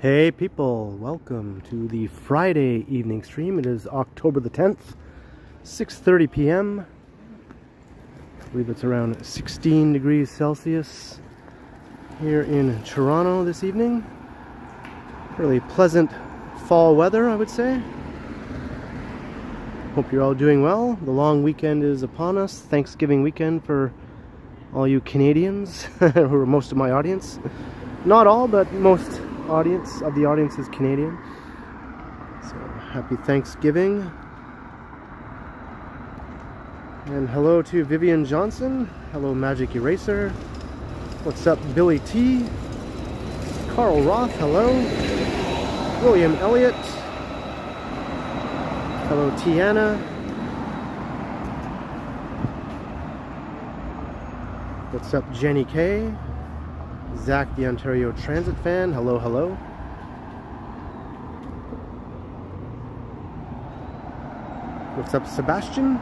Hey people, welcome to the Friday evening stream. It is October the 10th, 6:30 p.m. I believe it's around 16 degrees Celsius here in Toronto this evening. Really pleasant fall weather, I would say. Hope you're all doing well. The long weekend is upon us. Thanksgiving weekend for all you Canadians who are most of my audience. Not all, but most of the audience is Canadian. So happy Thanksgiving. And hello to Vivian Johnson. Hello Magic Eraser. What's up Billy T? Carl Roth, hello. William Elliott. Hello Tiana. What's up Jenny K? Zach the Ontario Transit fan, hello, hello. What's up Sebastian?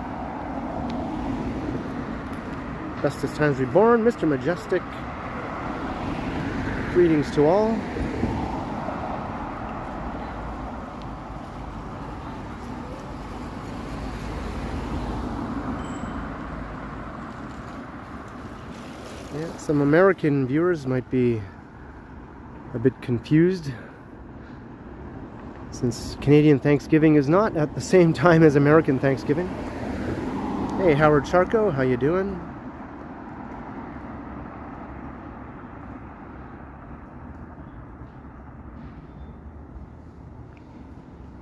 Bestest Times Reborn, Mr. Majestic. Greetings to all. Yeah, some American viewers might be a bit confused since Canadian Thanksgiving is not at the same time as American Thanksgiving. Hey Howard Charco, how you doing?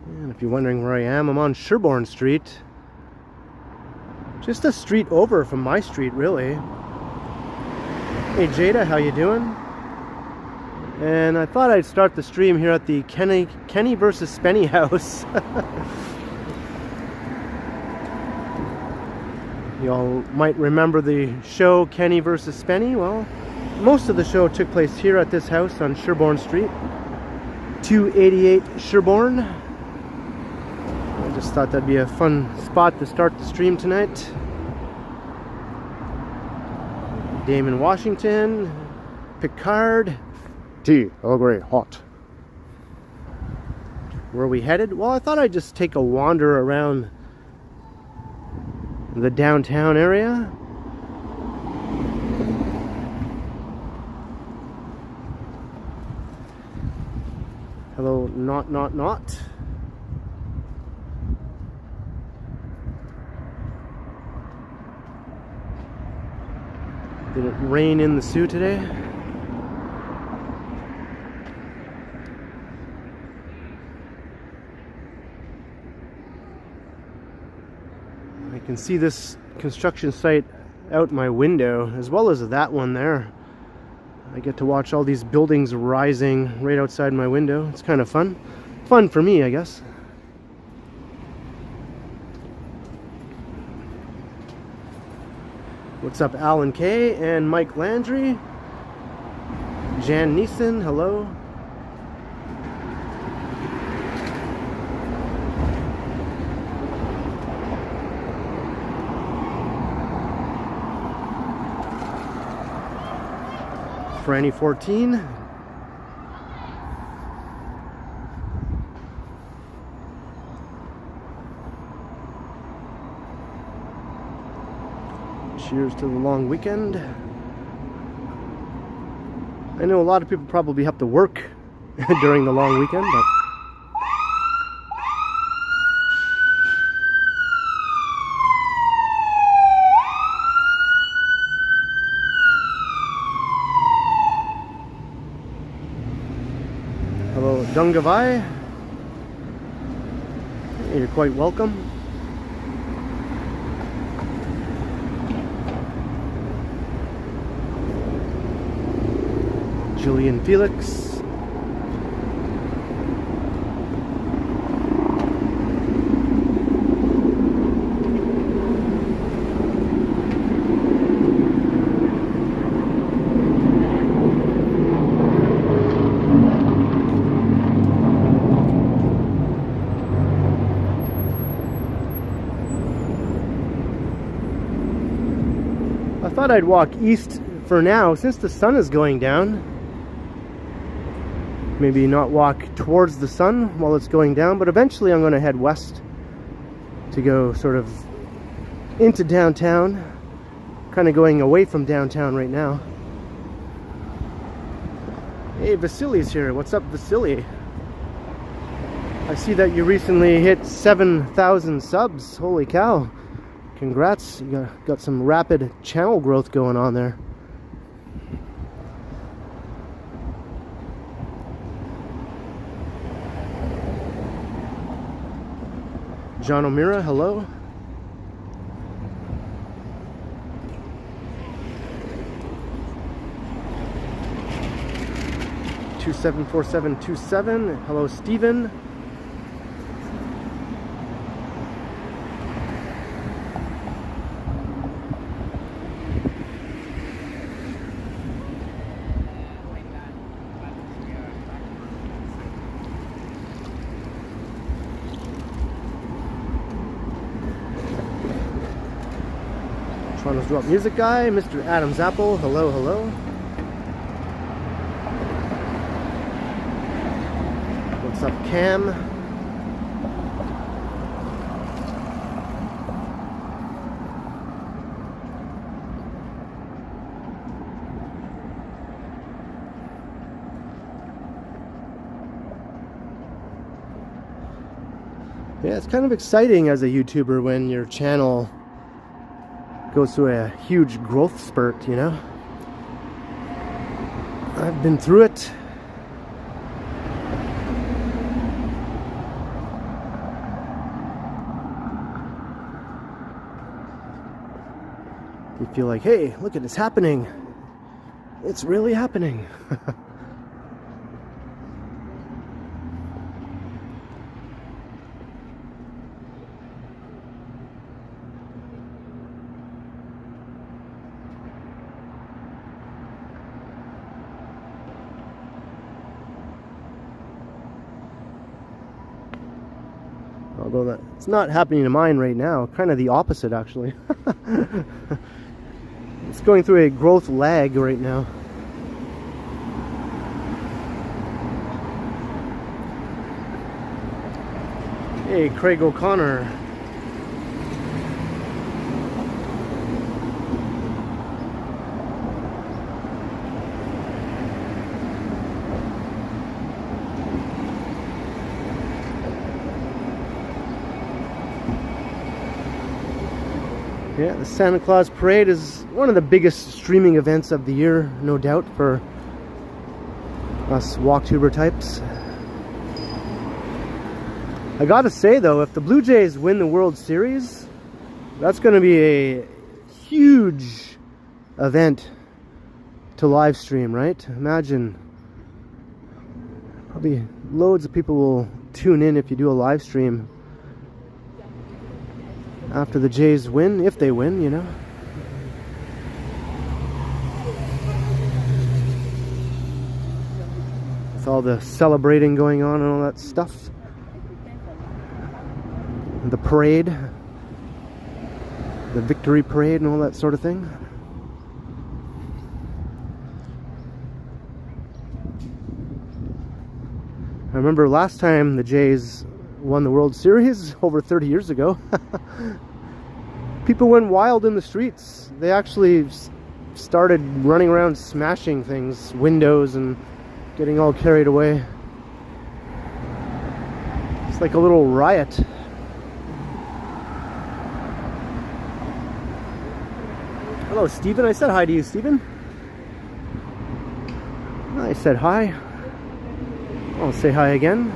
And if you're wondering where I am, I'm on Sherbourne Street. Just a street over from my street, really. Hey Jada, how you doing? And I thought I'd start the stream here at the Kenny versus Spenny house. Y'all might remember the show Kenny versus Spenny. Well, most of the show took place here at this house on Sherbourne Street, 288 Sherbourne. I just thought that'd be a fun spot to start the stream tonight. Damon Washington, Picard, tea, Earl Grey, hot. Where are we headed? Well, I thought I'd just take a wander around the downtown area. Hello, not. Did it rain in the Sioux today? I can see this construction site out my window, as well as that one there. I get to watch all these buildings rising right outside my window. It's kind of fun. Fun for me, I guess. What's up, Alan K and Mike Landry? Jan Neeson, hello. Franny 14. Cheers to the long weekend. I know a lot of people probably have to work during the long weekend, but hello Dungavai. You're quite welcome. Julian Felix. I thought I'd walk east for now since the sun is going down. maybe not walk towards the sun while it's going down, but eventually I'm going to head west to go sort of into downtown, kind of going away from downtown right now. Hey, Vasily's here. What's up, Vasily? I see that you recently hit 7,000 subs. Holy cow. Congrats. You got some rapid channel growth going on there. John O'Meara, hello. (274727). Hello, Steven. Toronto's Drop Music Guy, Mr. Adam's Apple, hello, hello. What's up, Cam? Yeah, it's kind of exciting as a YouTuber when your channel goes through a huge growth spurt, you know? I've been through it. You feel like, hey, look at it's happening. It's really happening. Although it's not happening to mine right now, kind of the opposite actually. It's going through a growth lag right now. Hey, Craig O'Connor. Yeah, the Santa Claus Parade is one of the biggest streaming events of the year, no doubt, for us walktuber types. I gotta say though, if the Blue Jays win the World Series, that's gonna be a huge event to live stream, right? Imagine, probably loads of people will tune in if you do a live stream after the Jays win, if they win, you know. With all the celebrating going on and all that stuff. The parade. The victory parade and all that sort of thing. I remember last time the Jays won the World Series over 30 years ago. People went wild in the streets. They actually started running around smashing things, windows, and getting all carried away. It's like a little riot. Hello, Stephen. I said hi to you, Stephen. I said hi. I'll say hi again.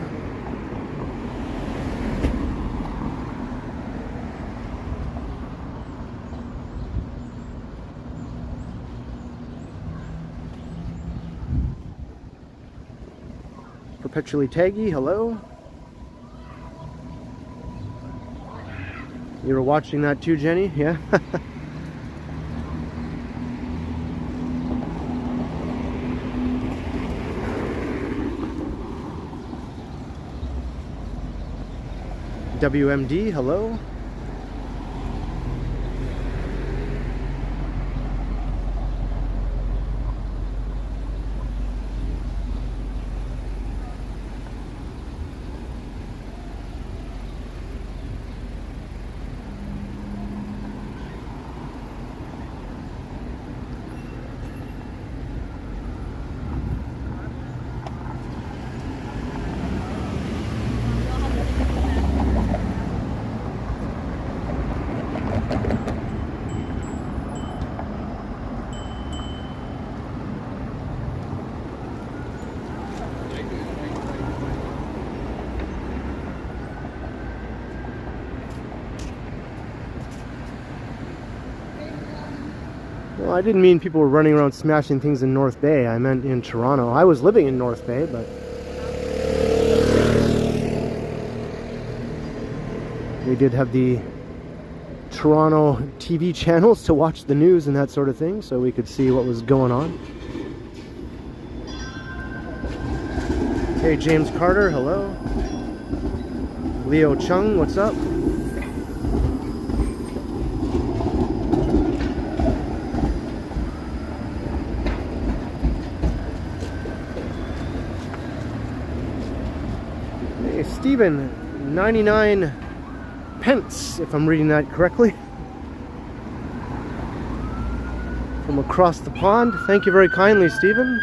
Perpetually Taggy, hello. You were watching that too, Jenny? Yeah. WMD, hello. I didn't mean people were running around smashing things in North Bay. I meant in Toronto. I was living in North Bay, but we did have the Toronto TV channels to watch the news and that sort of thing, so we could see what was going on. Hey, James Carter, hello. Leo Chung, what's up? Hey, Stephen, 99 pence, if I'm reading that correctly, from across the pond. Thank you very kindly, Stephen.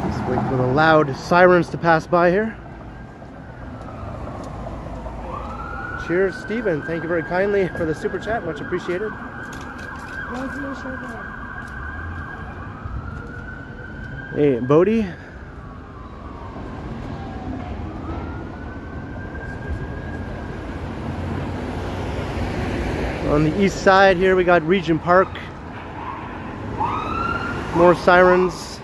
Just wait for the loud sirens to pass by here. Cheers, Stephen. Thank you very kindly for the super chat. Much appreciated. Hey, Bodie. On the east side here, we got Regent Park. More sirens.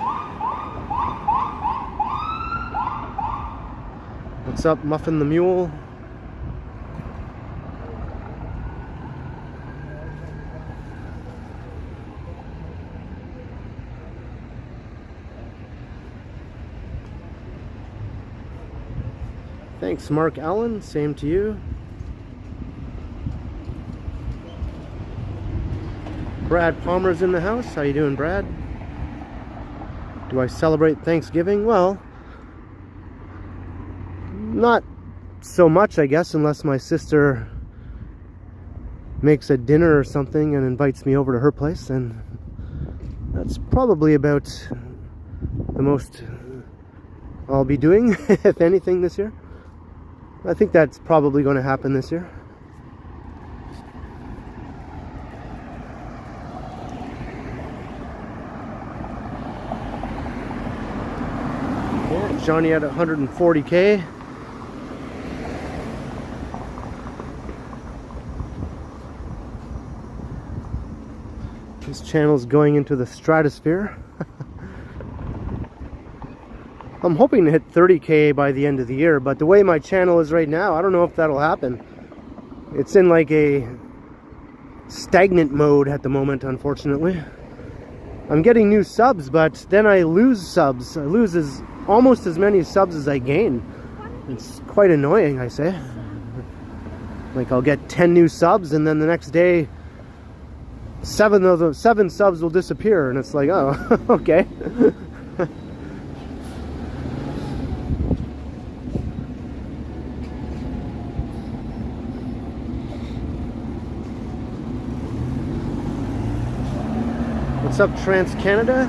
What's up, Muffin the Mule? Thanks, Mark Allen. Same to you. Brad Palmer's in the house. How you doing, Brad? Do I celebrate Thanksgiving? Well, not so much, I guess, unless my sister makes a dinner or something and invites me over to her place, and that's probably about the most I'll be doing, if anything, this year. I think that's probably going to happen this year. Yeah, Johnny at 140K. This channel's going into the stratosphere. I'm hoping to hit 30K by the end of the year, but the way my channel is right now, I don't know if that'll happen. It's in like a stagnant mode at the moment, unfortunately. I'm getting new subs, but then I lose subs. I lose almost as many subs as I gain. It's quite annoying, I say. Like, I'll get 10 new subs, and then the next day, 7 subs will disappear, and it's like, oh, okay. What's up, Trans-Canada?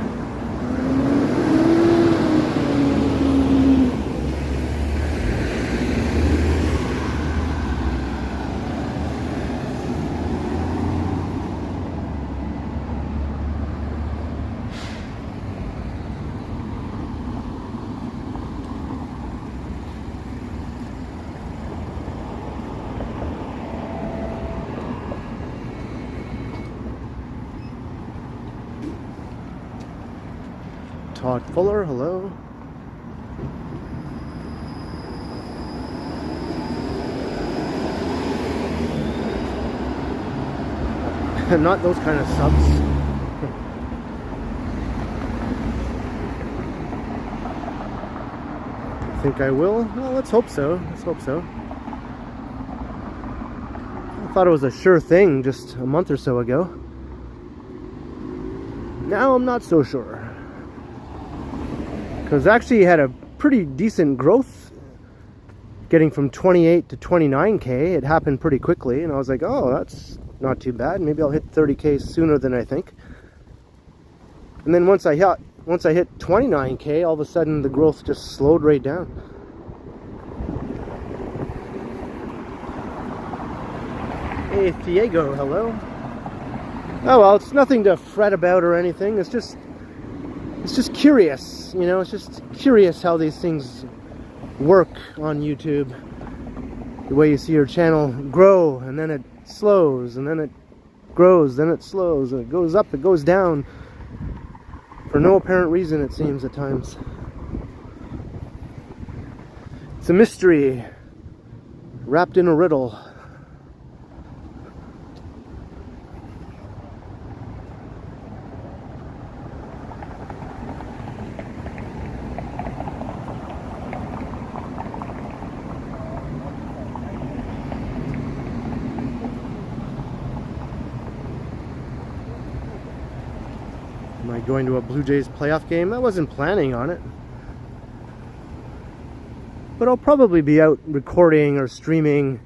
Todd Fuller, hello. Not those kind of subs. I think I will. Well, let's hope so. Let's hope so. I thought it was a sure thing just a month or so ago. Now I'm not so sure. Because actually had a pretty decent growth getting from 28 to 29K. It happened pretty quickly, and I was like, oh, that's not too bad. Maybe I'll hit 30K sooner than I think. And then once I hit 29K, all of a sudden the growth just slowed right down. Hey, Diego, hello. Oh well, it's nothing to fret about or anything. It's just it's just curious, you know, it's just curious how these things work on YouTube. The way you see your channel grow, and then it slows, and then it grows, then it slows, and it goes up, it goes down, for no apparent reason, it seems at times. It's a mystery wrapped in a riddle. Am I going to a Blue Jays playoff game? I wasn't planning on it. But I'll probably be out recording or streaming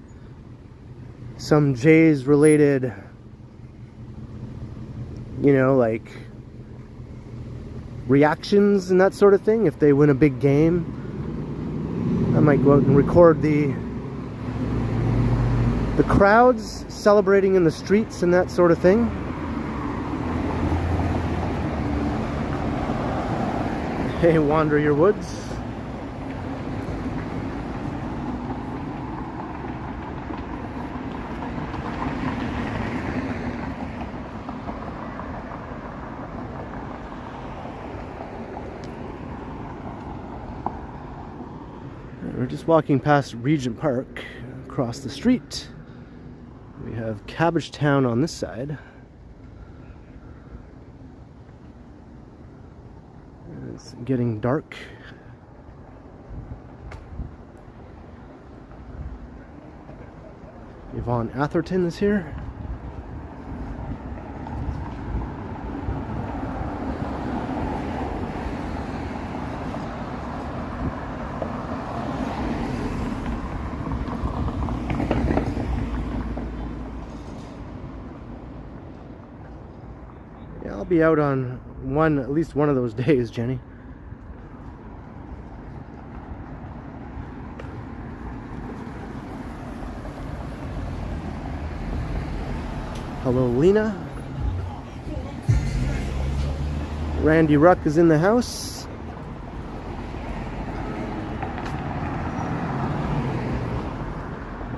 some Jays related, you know, like reactions and that sort of thing. If they win a big game, I might go out and record the crowds celebrating in the streets and that sort of thing. Hey, wander your woods. We're just walking past Regent Park. Across the street we have Cabbagetown on this side. It's getting dark. Yvonne Atherton is here. Yeah, I'll be out on at least one of those days, Jenny. Hello, Lena. Randy Ruck is in the house.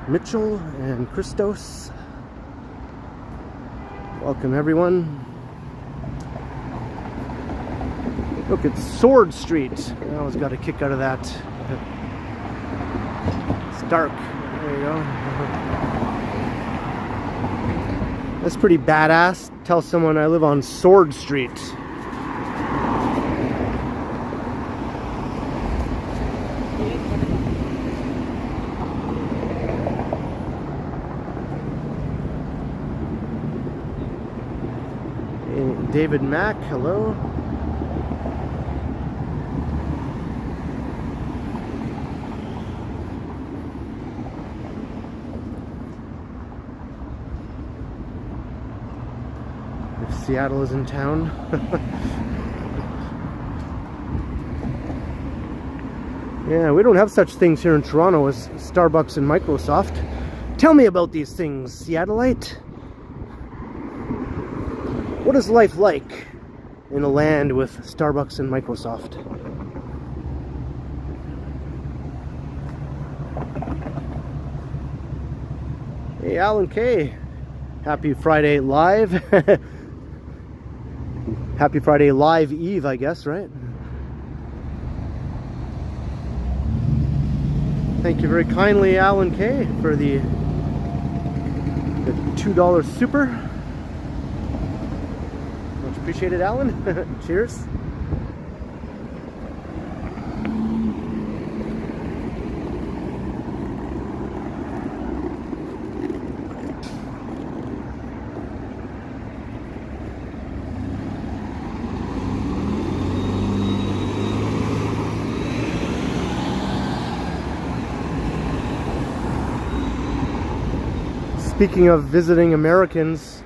Mitchell and Christos. Welcome, everyone. Look, it's Sword Street. I always got a kick out of that. It's dark. There you go. That's pretty badass. Tell someone I live on Sword Street. Hey, David Mack, hello. Seattle is in town. Yeah, we don't have such things here in Toronto as Starbucks and Microsoft. Tell me about these things, Seattleite. What is life like in a land with Starbucks and Microsoft? Hey, Alan K. Happy Friday Live. Happy Friday Live Eve, I guess, right? Thank you very kindly, Alan K, for the $2 super. Much appreciated, Alan. Cheers. Speaking of visiting Americans,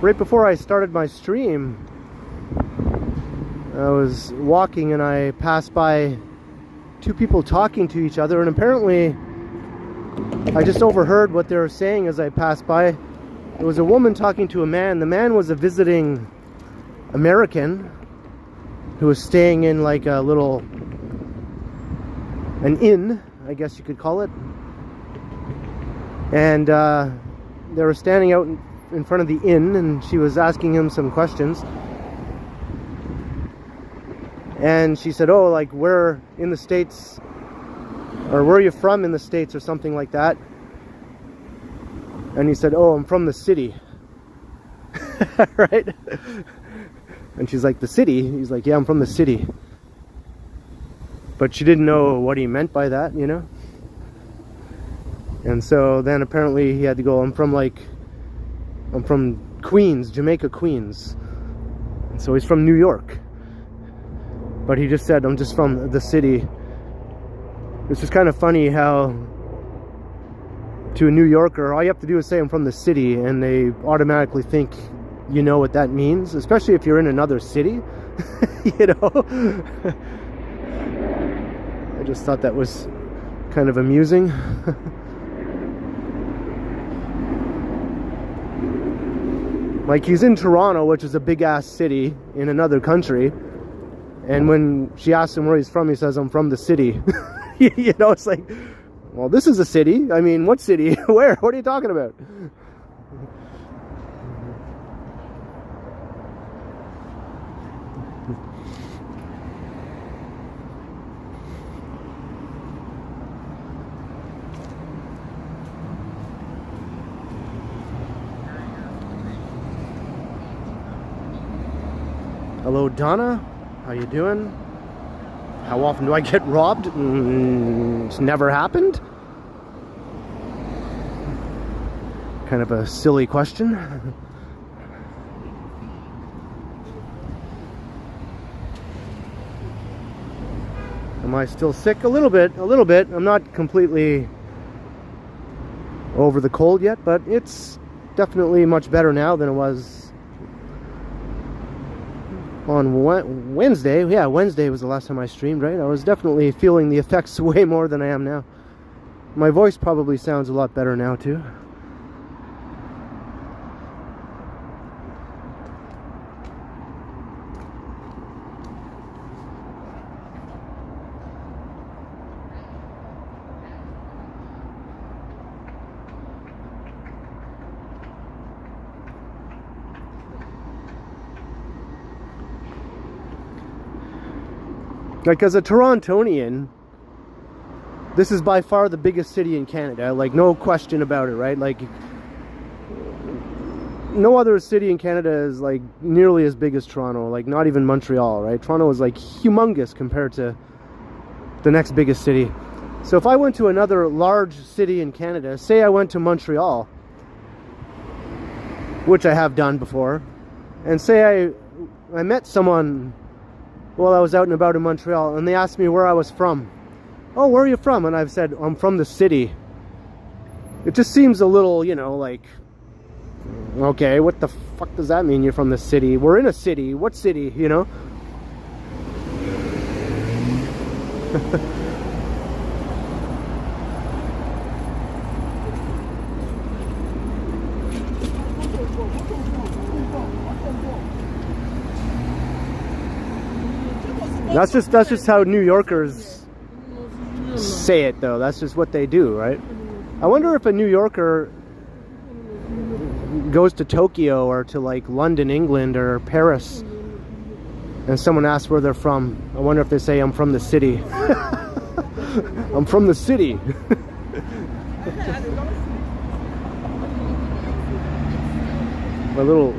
right before I started my stream, I was walking and I passed by two people talking to each other, and apparently I just overheard what they were saying as I passed by. It was a woman talking to a man. The man was a visiting American, who was staying in like a little, an inn, I guess you could call it. And they were standing out in front of the inn, and she was asking him some questions. And she said, oh, like, where in the States, or where are you from in the States, or something like that. And he said, oh, I'm from the city. Right? And she's like, the city? He's like, yeah, I'm from the city. But she didn't know what he meant by that, you know? And so then apparently he had to go, I'm from Queens, Jamaica, Queens. And so he's from New York. But he just said, I'm just from the city. It's just kind of funny how to a New Yorker, all you have to do is say I'm from the city, and they automatically think you know what that means, especially if you're in another city. You know? I just thought that was kind of amusing. Like, he's in Toronto, which is a big ass city in another country, and when she asks him where he's from, he says, I'm from the city. You know, it's like, well, this is a city. I mean, what city? Where? What are you talking about? Hello, Donna. How you doing? How often do I get robbed? It's never happened. Kind of a silly question. Am I still sick? A little bit. I'm not completely over the cold yet, but it's definitely much better now than it was on Wednesday. Yeah, Wednesday was the last time I streamed, right? I was definitely feeling the effects way more than I am now. My voice probably sounds a lot better now too. Like, as a Torontonian, this is by far the biggest city in Canada, like, no question about it, right? Like, no other city in Canada is like nearly as big as Toronto, like not even Montreal, right? Toronto is like humongous compared to the next biggest city. So if I went to another large city in Canada, say I went to Montreal, which I have done before, and say I met someone while I was out and about in Montreal, and they asked me where I was from. Oh, where are you from? And I've said, I'm from the city. It just seems a little, you know, like, okay, what the fuck does that mean, you're from the city? We're in a city. What city, you know? That's just how New Yorkers say it, though. That's just what they do, right? I wonder if a New Yorker goes to Tokyo or to like London, England, or Paris, and someone asks where they're from. I wonder if they say, I'm from the city. I'm from the city. My little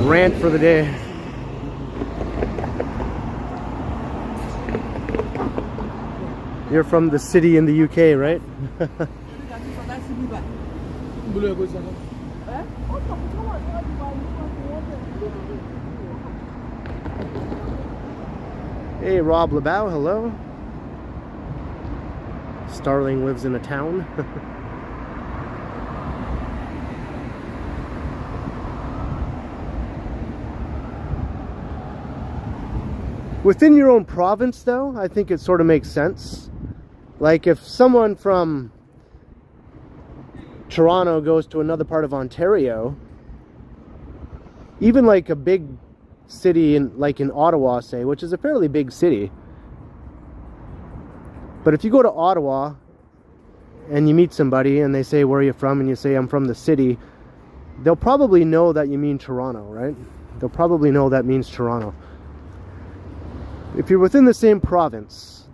rant for the day. You're from the city in the UK, right? Hey, Rob LeBow, hello. Starling lives in a town. Within your own province, though, I think it sort of makes sense. Like, if someone from Toronto goes to another part of Ontario, even like a big city like in Ottawa, say, which is a fairly big city. But if you go to Ottawa and you meet somebody and they say, where are you from? And you say, I'm from the city. They'll probably know that you mean Toronto, right? They'll probably know that means Toronto. If you're within the same province,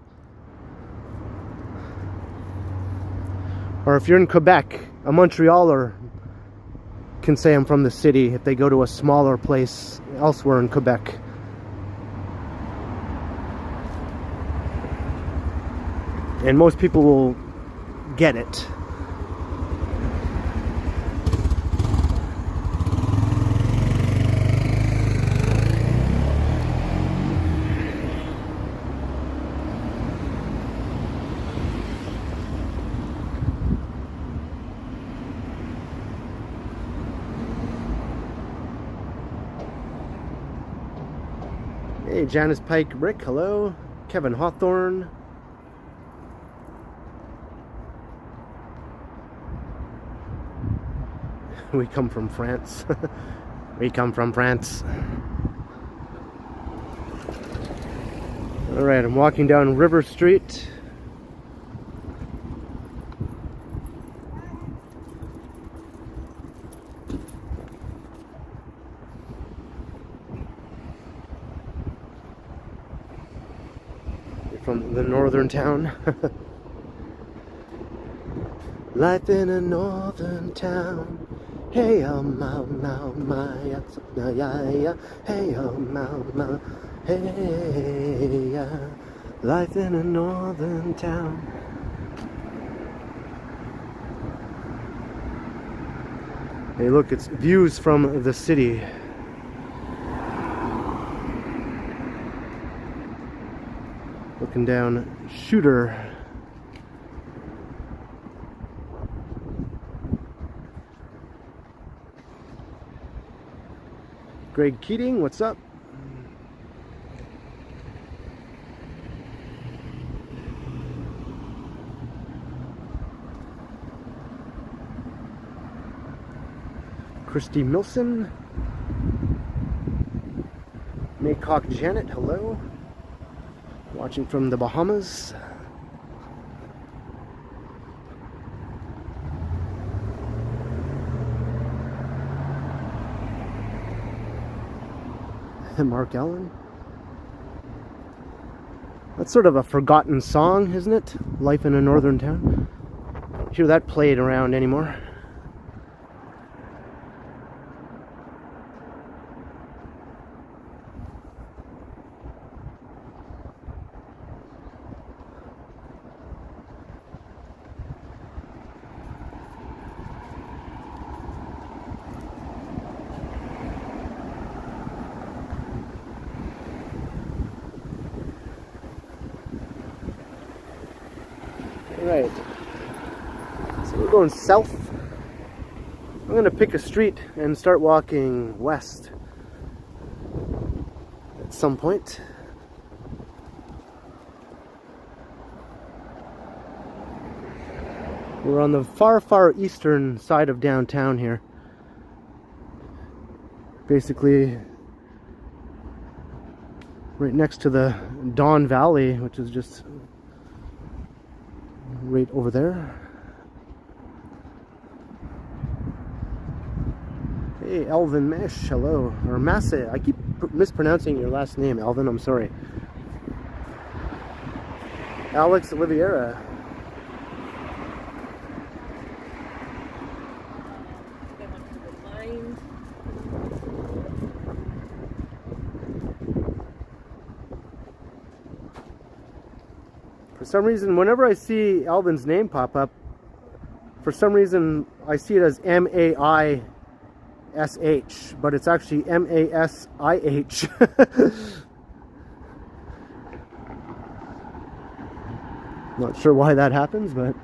or if you're in Quebec, a Montrealer can say I'm from the city if they go to a smaller place elsewhere in Quebec. And most people will get it. Hey, Janice Pike Rick, hello. Kevin Hawthorne. We come from France. We come from France. Alright, I'm walking down River Street. From the northern town. Life in a northern town. Hey, oh, my, yeah, hey, oh, my, hey, yeah. Life in a northern town. Hey, look, it's views from the city. Looking down Shooter. Greg Keating, what's up? Christy Milson. Maycock Janet, hello. Watching from the Bahamas. Mark Allen. That's sort of a forgotten song, isn't it? Life in a Northern Town. Don't hear that played around anymore. Right, so we're going south. I'm going to pick a street and start walking west at some point. We're on the far eastern side of downtown here. Basically right next to the Don Valley, which is just right over there. Hey, Elvin Mesh, hello. Or Massa, I keep mispronouncing your last name, Elvin, I'm sorry. Alex Oliveira. For some reason, whenever I see Alvin's name pop up, for some reason I see it as M-A-I-S-H, but it's actually M-A-S-I-H. Not sure why that happens, but...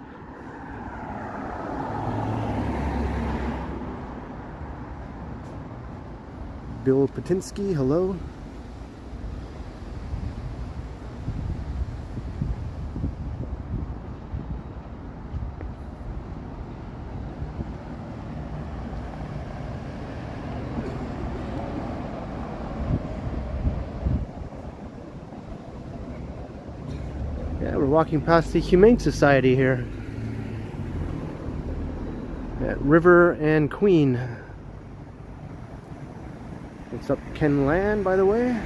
Bill Patinsky, hello. Yeah, we're walking past the Humane Society here at River and Queen. What's up, Ken Land, by the way?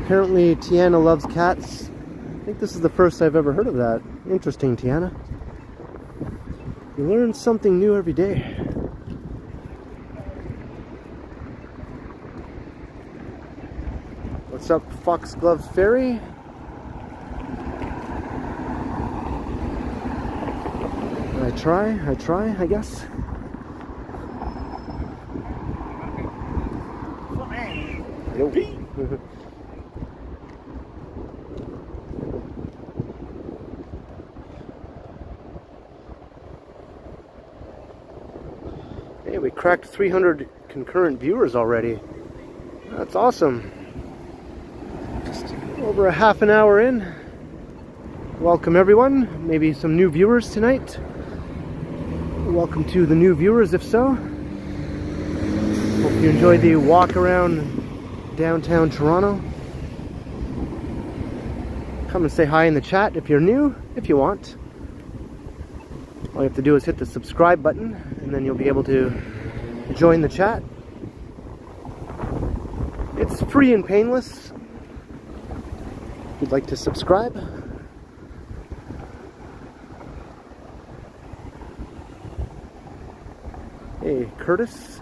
Apparently Tiana loves cats. I think this is the first I've ever heard of that. Interesting, Tiana. You learn something new every day. What's up, Foxglove Ferry? I try, I guess. Yo. Hey, we cracked 300 concurrent viewers already. That's awesome. Just over a half an hour in. Welcome everyone. Maybe some new viewers tonight. Welcome to the new viewers if so. Hope you enjoyed the walk around downtown Toronto. Come and say hi in the chat if you're new, if you want. All you have to do is hit the subscribe button and then you'll be able to join the chat. It's free and painless. If you'd like to subscribe. Hey, Curtis.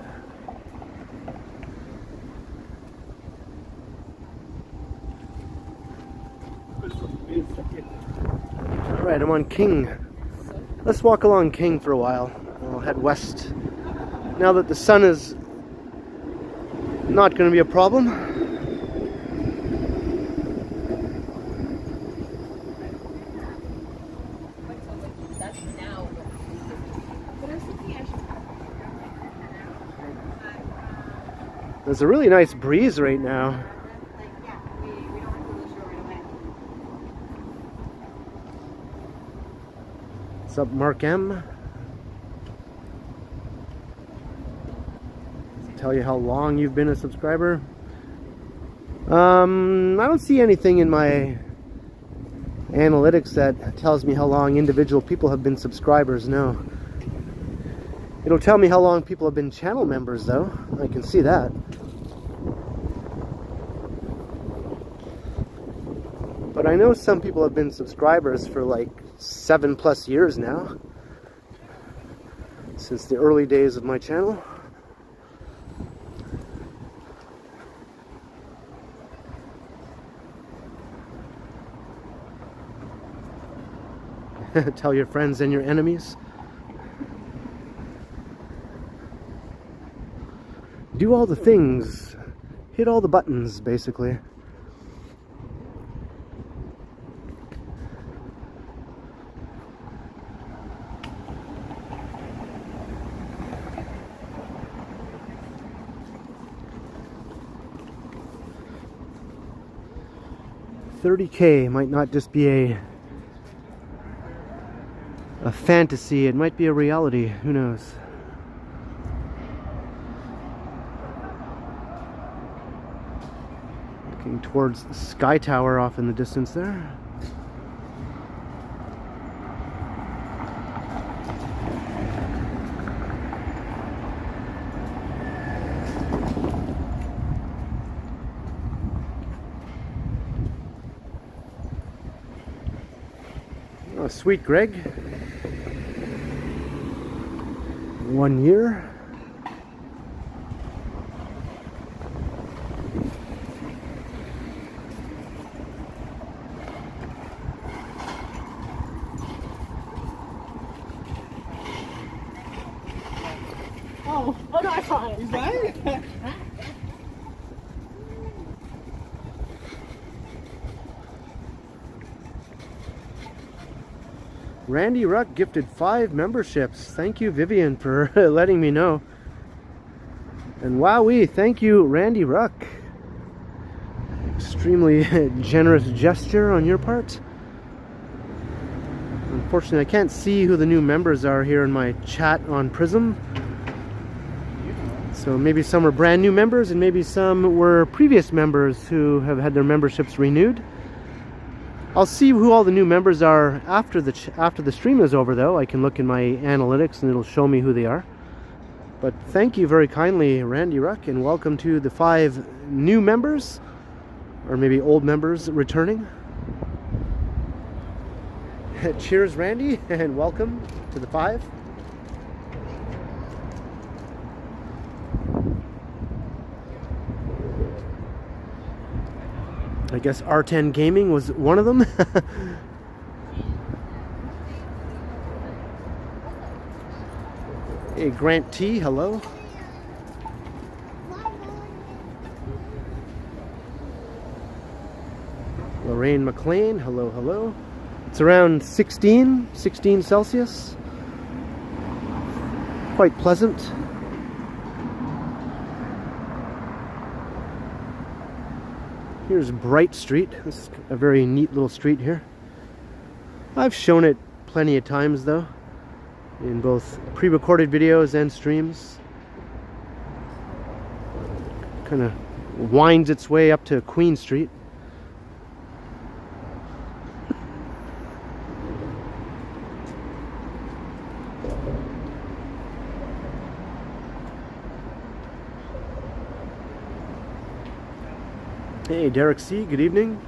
Alright, I'm on King. Let's walk along King for a while. I'll head west. Now that the sun is not going to be a problem. There's a really nice breeze right now. What's up, Mark M? Tell you how long you've been a subscriber. I don't see anything in my analytics that tells me how long individual people have been subscribers, no. It'll tell me how long people have been channel members though. I can see that. But I know some people have been subscribers for like 7+ years now. Since the early days of my channel. Tell your friends and your enemies. Do all the things. Hit all the buttons, basically. $30K might not just be a fantasy, it might be a reality, who knows. Looking towards the Sky Tower off in the distance there. Oh, sweet Greg. 1 year. Oh no, I saw it. Is that? Randy Ruck gifted 5 memberships. Thank you, Vivian, for letting me know. And wowee, thank you, Randy Ruck. Extremely generous gesture on your part. Unfortunately, I can't see who the new members are here in my chat on Prism. So maybe some are brand new members and maybe some were previous members who have had their memberships renewed. I'll see who all the new members are after the stream is over, though. I can look in my analytics and it'll show me who they are. But thank you very kindly, Randy Ruck, and welcome to the 5 new members, or maybe old members returning. Cheers, Randy, and welcome to the 5. I guess R10 Gaming was one of them. Hey, Grant T, hello. Lorraine McLean, hello, hello. It's around 16 Celsius. Quite pleasant. Here's Bright Street. This is a very neat little street here. I've shown it plenty of times though, in both pre-recorded videos and streams. Kind of winds its way up to Queen Street. Hey, Derek C, good evening.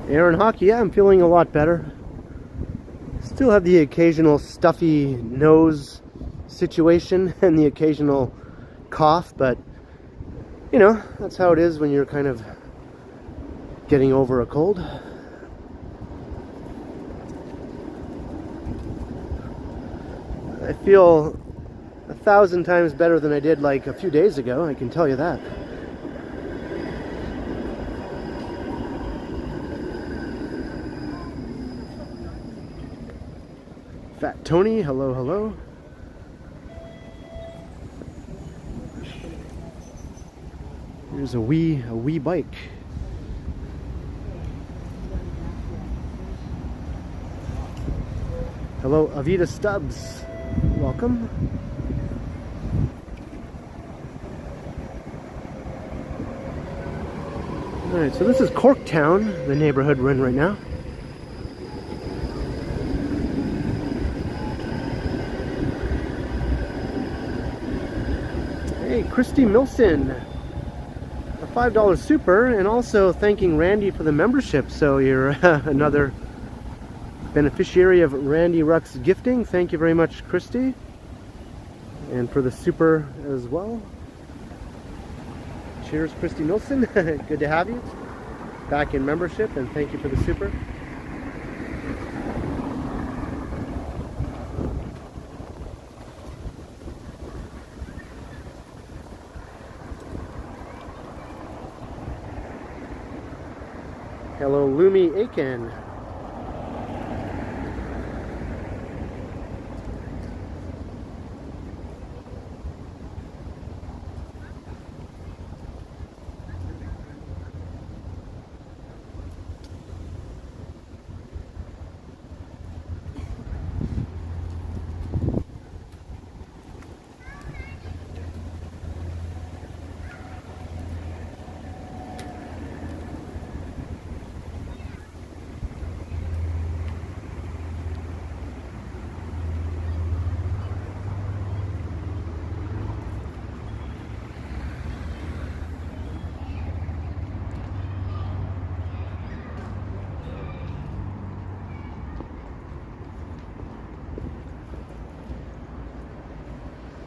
Aaron Hockey, yeah, I'm feeling a lot better. Still have the occasional stuffy nose situation and the occasional cough, but you know, that's how it is when you're kind of getting over a cold. I feel 1,000 times better than I did like a few days ago, I can tell you that. Fat Tony, hello, hello. Here's a wee bike. Hello, Avita Stubbs. Welcome. Alright, so this is Corktown, the neighborhood we're in right now. Hey, Christy Milson. $5 super, and also thanking Randy for the membership. So you're another beneficiary of Randy Ruck's gifting. Thank you very much, Christy, and for the super as well. Cheers, Christy Nilsson. Good to have you back in membership, and thank you for the super. Hello, Lumi Aiken.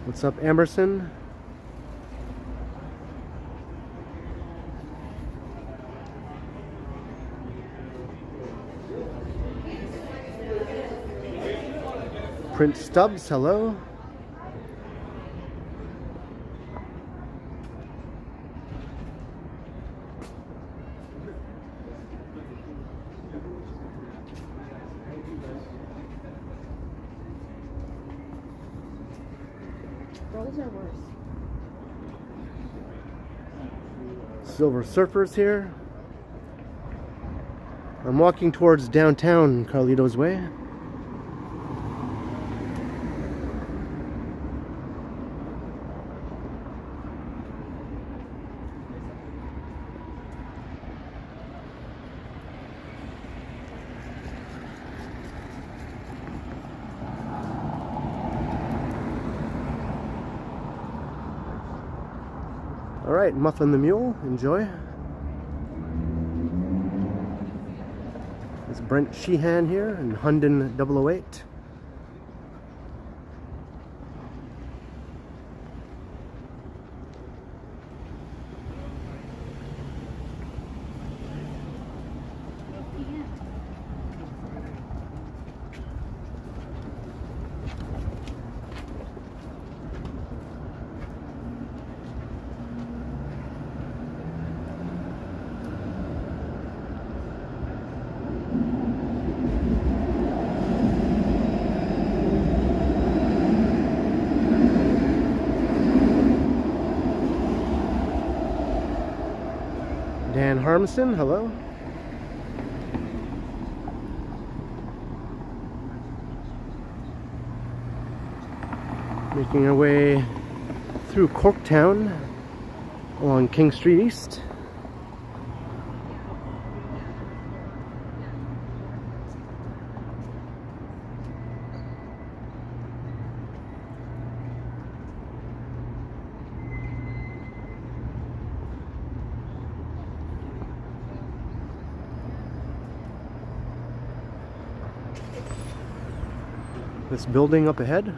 What's up, Emerson? Print Stubbs, hello. Those are worse. Silver Surfers here. I'm walking towards downtown Carlito's Way. Alright, Muffin the Mule, enjoy. It's Brent Sheehan here in Hunden 008. Dan Harmison, hello. Making our way through Corktown along King Street East. This building up ahead.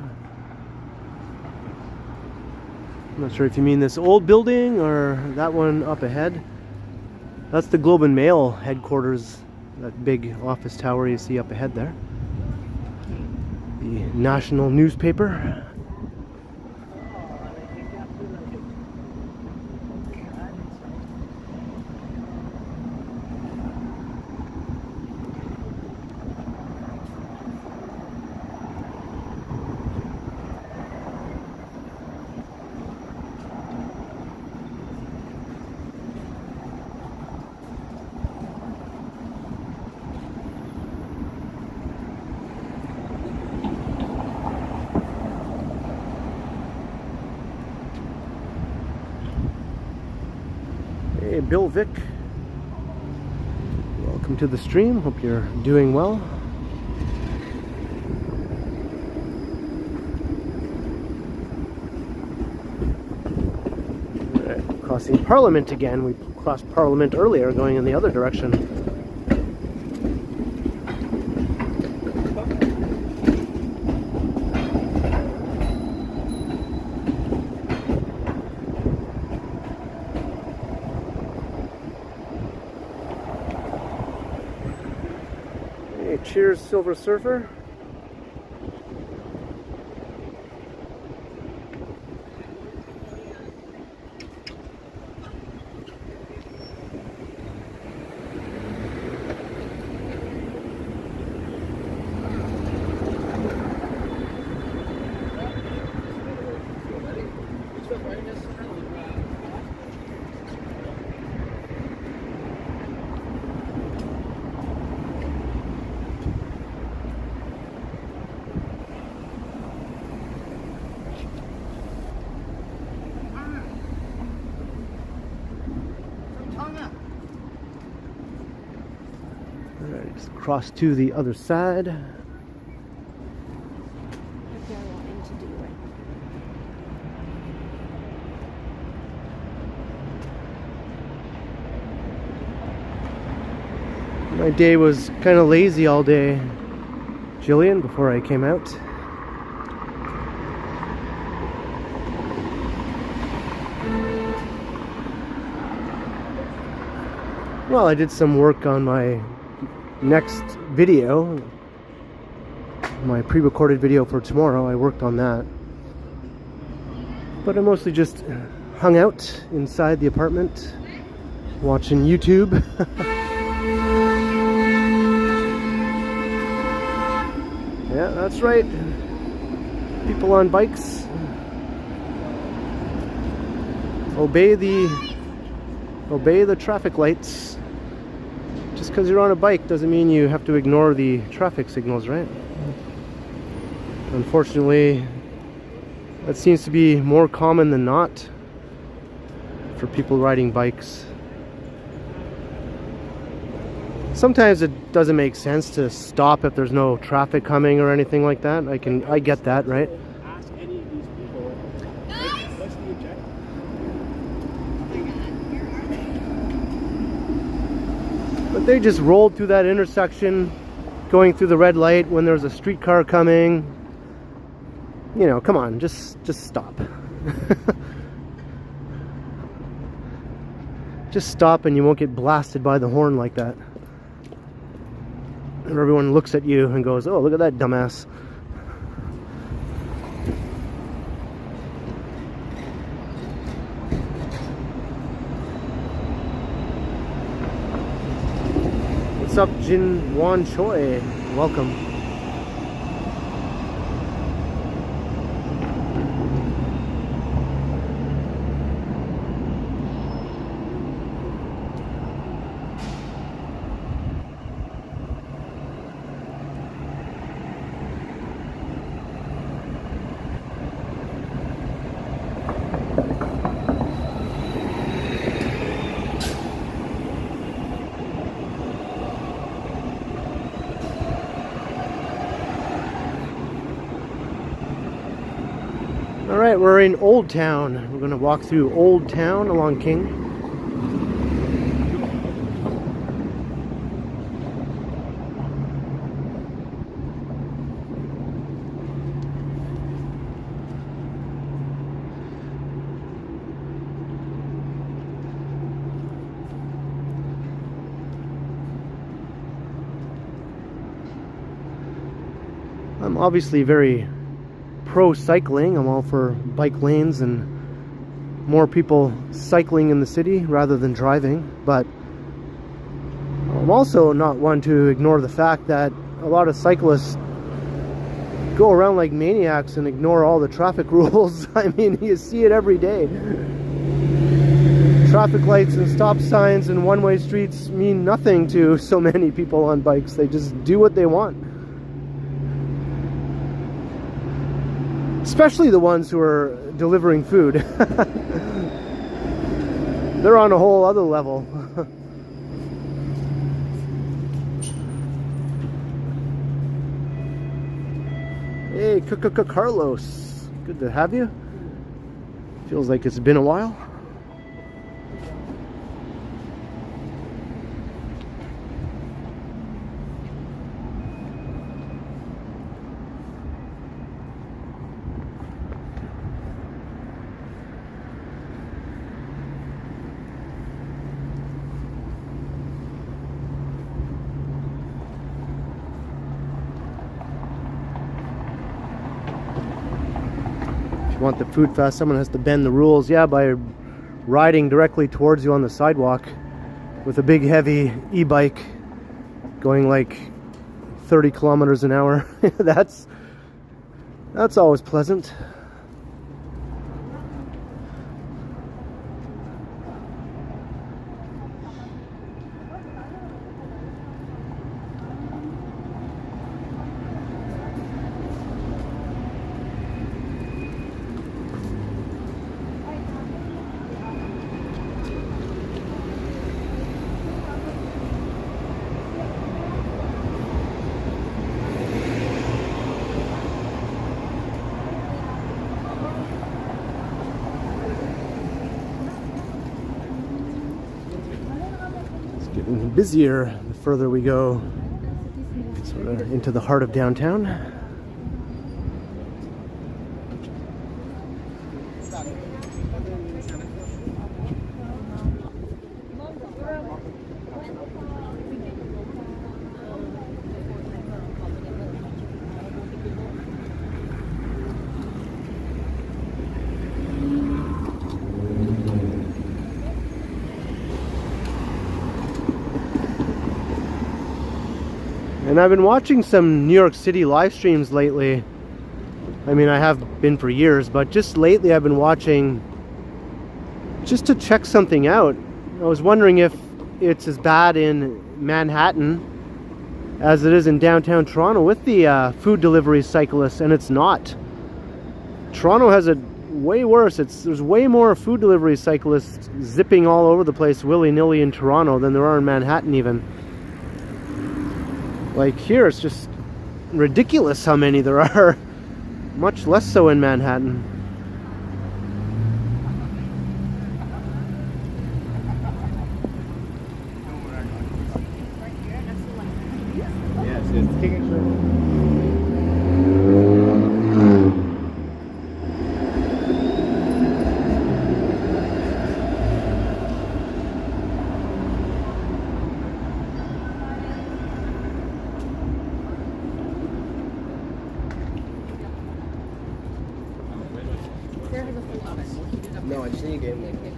I'm not sure if you mean this old building or that one up ahead. That's the Globe and Mail headquarters, that big office tower you see up ahead there. The national newspaper. Hey, Bill Vick. Welcome to the stream. Hope you're doing well. Crossing Parliament again. We crossed Parliament earlier, going in the other direction. Cheers, Silver Surfer. Alright, just cross to the other side. My day was kind of lazy all day, Jillian, before I came out. Well, I did some work on my next video. my pre-recorded video for tomorrow. I worked on that. But I mostly just hung out inside the apartment, watching YouTube. Yeah, that's right. People on bikes. Obey the traffic lights. Just because you're on a bike doesn't mean you have to ignore the traffic signals, right? Unfortunately, that seems to be more common than not for people riding bikes. Sometimes it doesn't make sense to stop if there's no traffic coming or anything like that. I get that, right? Ask any of these people, what's the objective? But they just rolled through that intersection, going through the red light when there's a streetcar coming. You know, come on, just stop. Just stop and you won't get blasted by the horn like that. And everyone looks at you and goes, "Oh, look at that dumbass." What's up, Jin Wan Choi? Welcome. Alright, we're in Old Town. We're going to walk through Old Town along King. I'm obviously very pro cycling. I'm all for bike lanes and more people cycling in the city rather than driving, but I'm also not one to ignore the fact that a lot of cyclists go around like maniacs and ignore all the traffic rules. I mean, you see it every day. Traffic lights and stop signs and one-way streets mean nothing to so many people on bikes. They just do what they want. Especially the ones who are delivering food. They're on a whole other level. Hey, Carlos. Good to have you. Feels like it's been a while. Want the food fast, someone has to bend the rules. Yeah, by riding directly towards you on the sidewalk with a big heavy e-bike going like 30 kilometers an hour. That's always pleasant. Getting busier the further we go sort of into the heart of downtown. And I've been watching some New York City live streams lately. I mean, I have been for years, but just lately I've been watching just to check something out. I was wondering if it's as bad in Manhattan as it is in downtown Toronto with the food delivery cyclists, and it's not. Toronto has it way worse. There's way more food delivery cyclists zipping all over the place willy-nilly in Toronto than there are in Manhattan even. Like here, it's just ridiculous how many there are. Much less so in Manhattan. Yes, it's kicking through. No, I just need a game like that.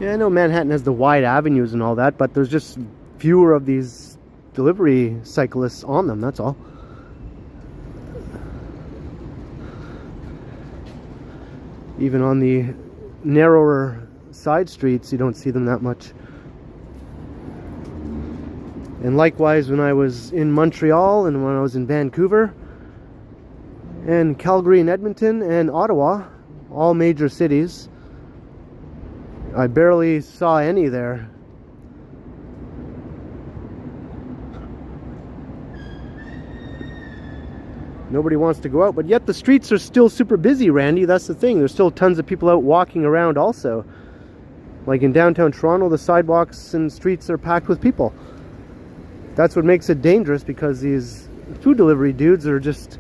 Yeah, I know Manhattan has the wide avenues and all that, but there's just fewer of these delivery cyclists on them, that's all. Even on the narrower side streets, you don't see them that much. And likewise, when I was in Montreal and when I was in Vancouver and Calgary and Edmonton and Ottawa, all major cities, I barely saw any there. Nobody wants to go out, but yet the streets are still super busy, Randy. That's the thing. There's still tons of people out walking around also. Like in downtown Toronto, the sidewalks and streets are packed with people. That's what makes it dangerous, because these food delivery dudes are just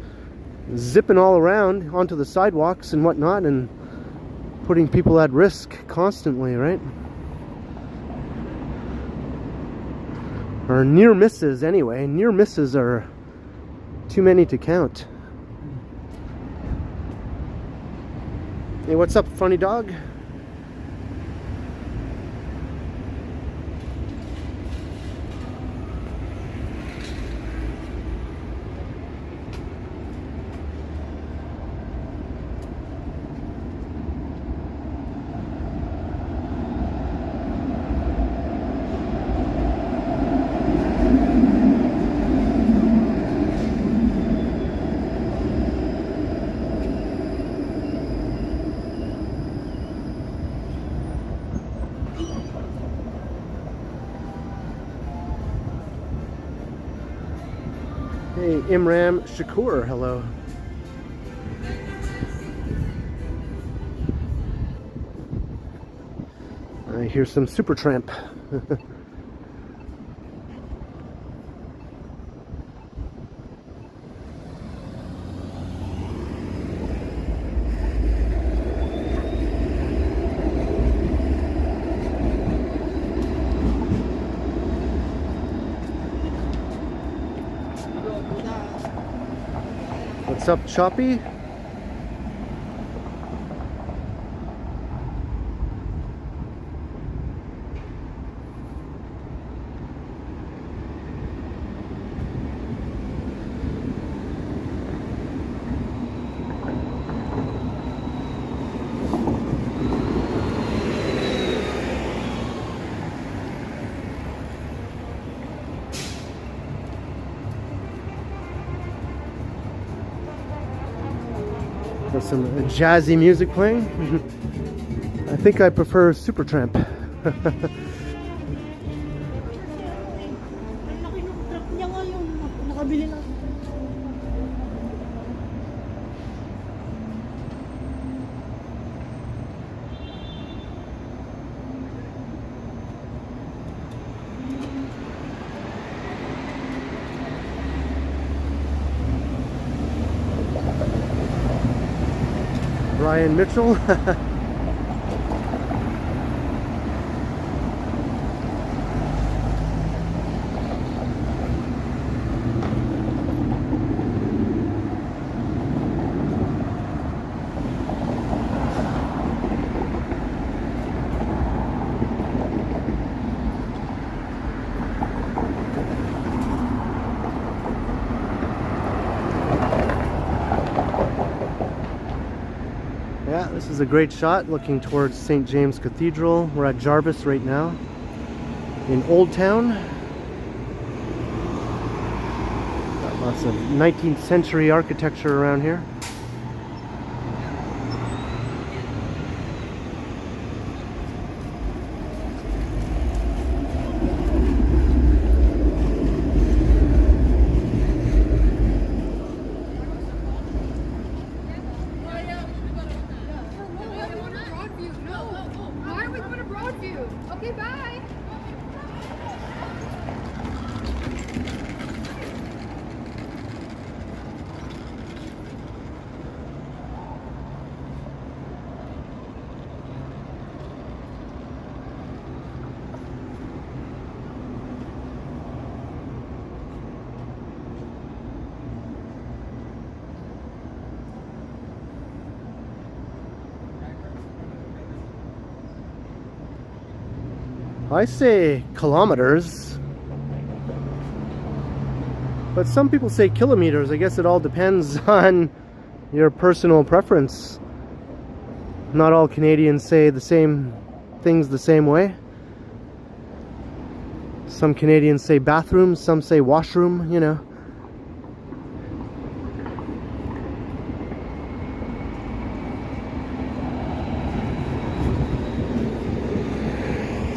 zipping all around onto the sidewalks and whatnot and putting people at risk constantly, right? Or near misses anyway. Near misses are too many to count. Hey, what's up, funny dog? Hey, Imram Shakur, hello. I hear some Supertramp. What's up, Choppy? There's some jazzy music playing. I think I prefer Supertramp. Brian Mitchell. Yeah, this is a great shot looking towards St. James Cathedral. We're at Jarvis right now in Old Town. Got lots of 19th century architecture around here. Okay, bye. I say kilometers, but some people say kilometers. I guess it all depends on your personal preference. Not all Canadians say the same things the same way. Some Canadians say bathroom, some say washroom, you know.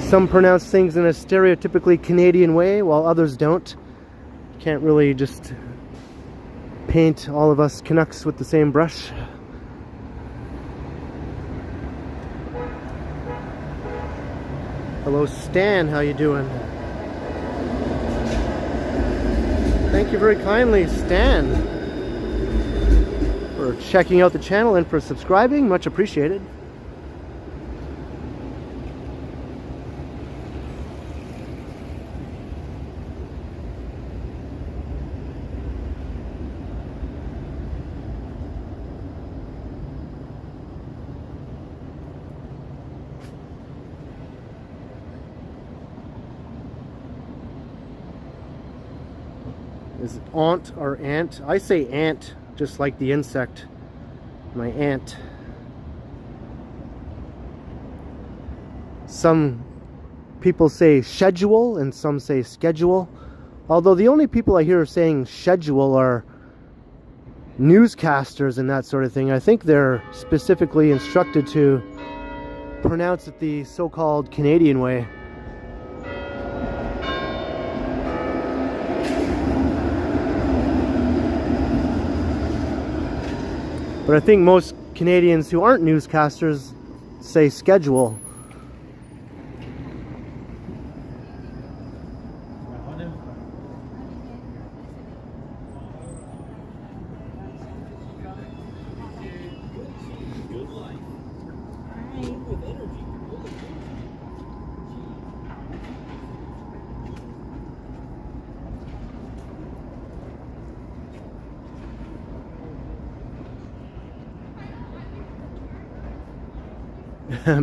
Some pronounce things in a stereotypically Canadian way, while others don't. Can't really just paint all of us Canucks with the same brush. Hello Stan, how you doing? Thank you very kindly, Stan, for checking out the channel and for subscribing. Much appreciated. Is it aunt or ant? I say ant, just like the insect. My aunt. Some people say schedule and some say schedule. Although the only people I hear saying schedule are newscasters and that sort of thing. I think they're specifically instructed to pronounce it the so-called Canadian way. But I think most Canadians who aren't newscasters say schedule.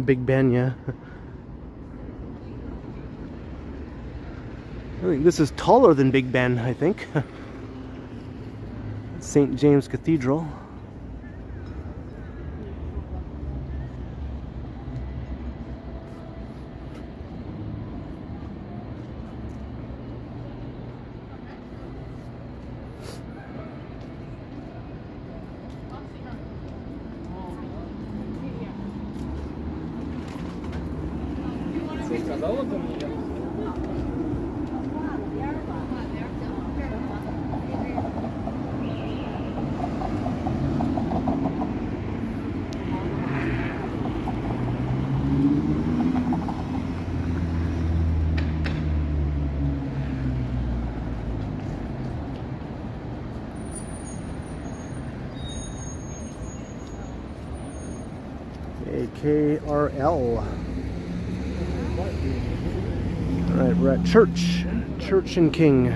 Big Ben, yeah. I think this is taller than Big Ben, I think. St. James Cathedral. KRL. Alright, we're at Church and King.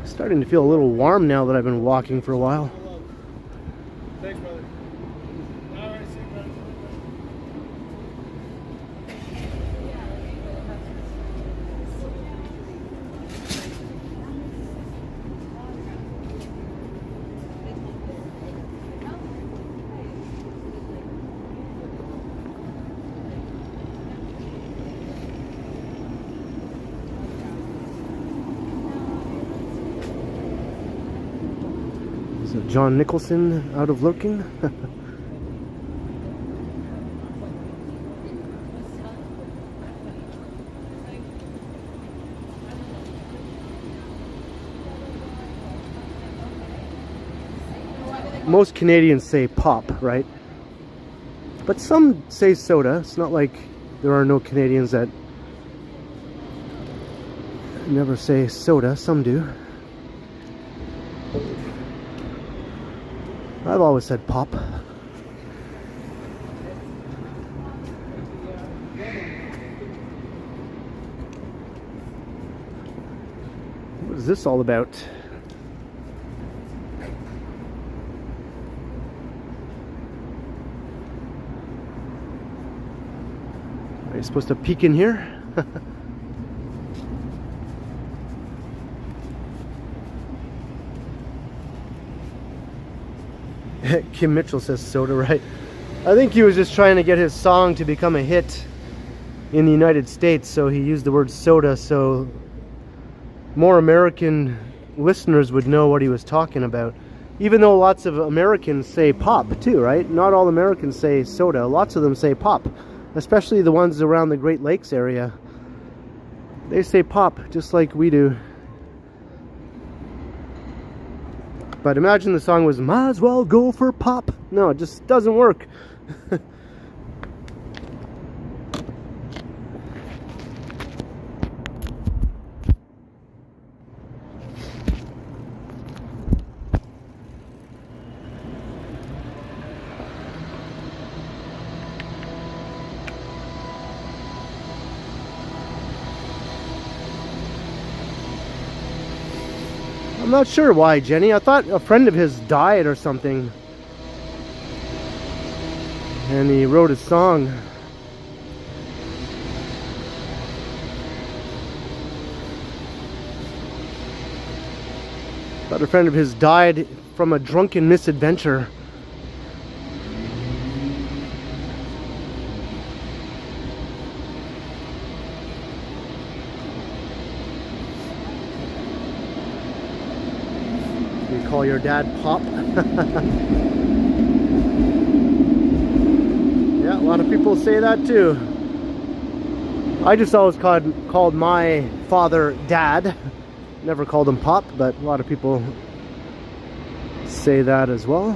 Starting to feel a little warm now that I've been walking for a while. Thanks, brother. All right, see you, brother. Is it John Nicholson out of lurking? Most Canadians say pop, right? But some say soda. It's not like there are no Canadians that never say soda. Some do. I've always said pop. What is this all about? Are you supposed to peek in here? Kim Mitchell says soda, right? I think he was just trying to get his song to become a hit in the United States, so he used the word soda so more American listeners would know what he was talking about. Even though lots of Americans say pop too, right? Not all Americans say soda. Lots of them say pop, especially the ones around the Great Lakes area. They say pop just like we do. But imagine the song was might as well go for pop. No, it just doesn't work. I'm not sure why, Jenny. I thought a friend of his died or something, and he wrote a song. Thought a friend of his died from a drunken misadventure. Call your dad Pop. Yeah, a lot of people say that too. I just always called my father Dad. Never called him Pop, but a lot of people say that as well.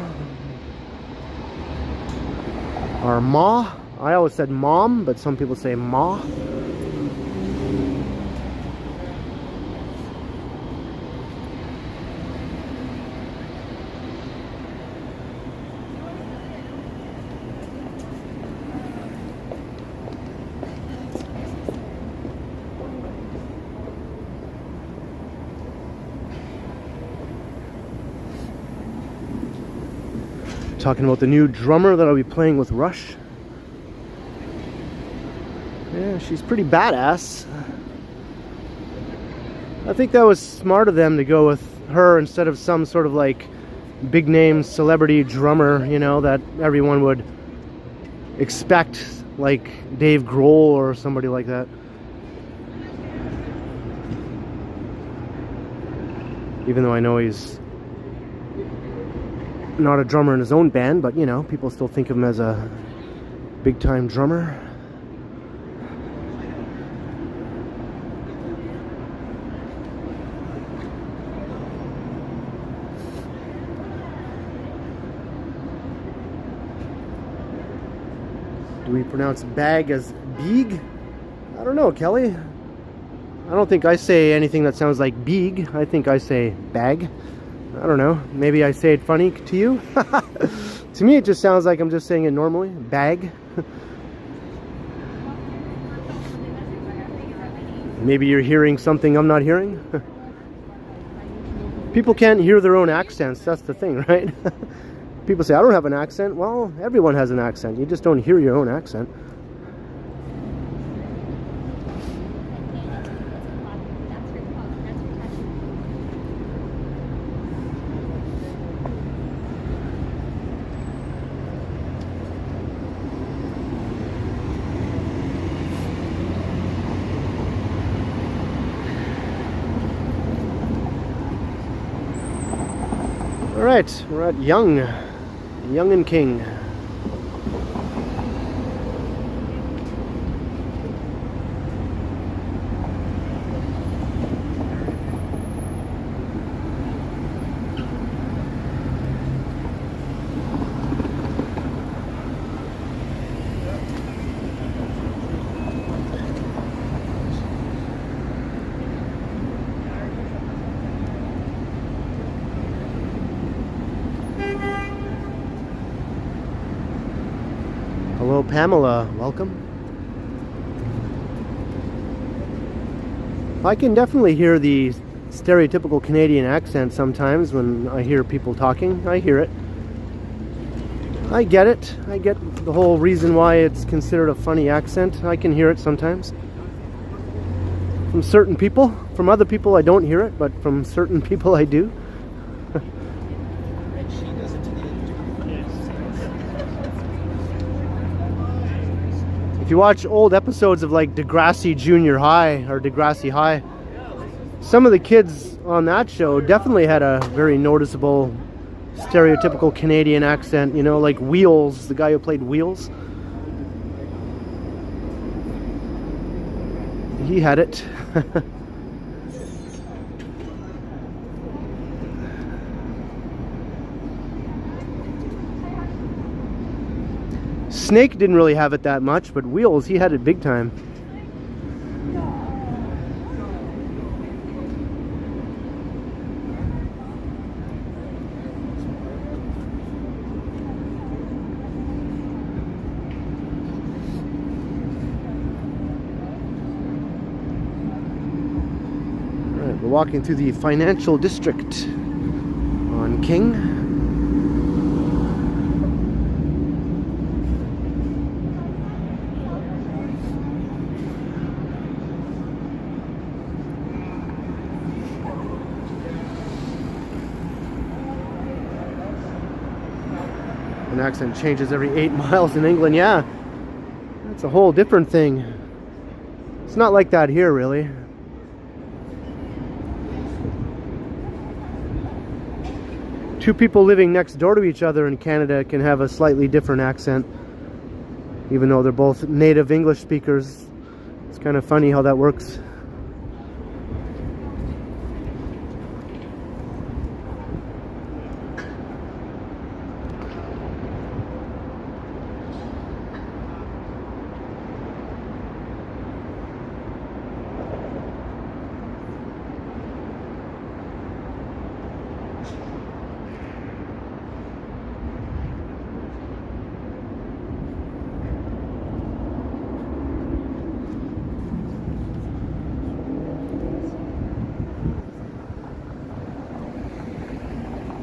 Or Ma. I always said Mom, but some people say Ma. Talking about the new drummer that I'll be playing with Rush. Yeah, she's pretty badass. I think that was smart of them to go with her instead of some sort of like big name celebrity drummer, you know, that everyone would expect, like Dave Grohl or somebody like that. Even though I know he's not a drummer in his own band, but you know, people still think of him as a big time drummer. Do we pronounce bag as beeg? I don't know, Kelly. I don't think I say anything that sounds like beeg. I think I say bag. I don't know. Maybe I say it funny to you. To me, it just sounds like I'm just saying it normally. Bag. Maybe you're hearing something I'm not hearing. People can't hear their own accents. That's the thing, right? People say, I don't have an accent. Well, everyone has an accent. You just don't hear your own accent. All right, we're at Young and King. Hello, Pamela. Welcome. I can definitely hear the stereotypical Canadian accent sometimes when I hear people talking. I hear it. I get it. I get the whole reason why it's considered a funny accent. I can hear it sometimes. From certain people. From other people I don't hear it, but from certain people I do. If you watch old episodes of like Degrassi Junior High or Degrassi High, some of the kids on that show definitely had a very noticeable stereotypical Canadian accent, you know, like Wheels, the guy who played Wheels. He had it. Snake didn't really have it that much, but Wheels, he had it big time. All right, we're walking through the financial district on King. An accent changes every 8 miles in England. Yeah, it's a whole different thing. It's not like that here, really. Two people living next door to each other in Canada can have a slightly different accent, even though they're both native English speakers. It's kind of funny how that works.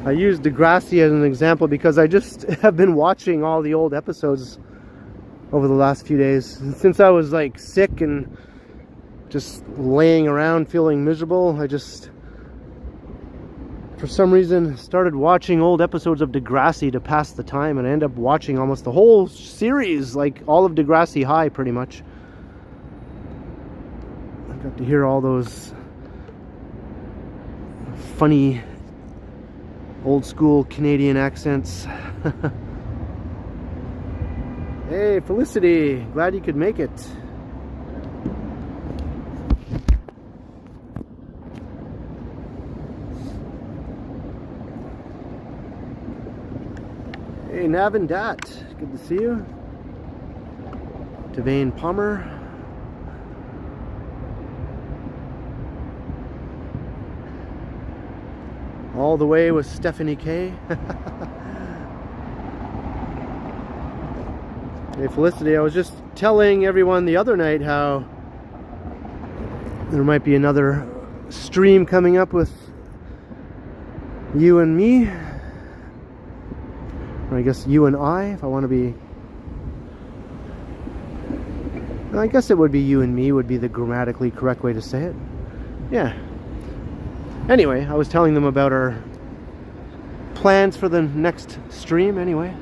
I used Degrassi as an example because I just have been watching all the old episodes over the last few days. Since I was like sick and just laying around feeling miserable, I just, for some reason, started watching old episodes of Degrassi to pass the time, and I ended up watching almost the whole series, like all of Degrassi High pretty much. I got to hear all those funny old school Canadian accents. Hey, Felicity, glad you could make it. Hey, Nav and Dat, good to see you. Devane Palmer. All the way with Stephanie K. Hey Felicity, I was just telling everyone the other night how there might be another stream coming up with you and me. Or I guess you and I, if I want to be... I guess it would be you and me would be the grammatically correct way to say it. Yeah. Anyway, I was telling them about our plans for the next stream anyway.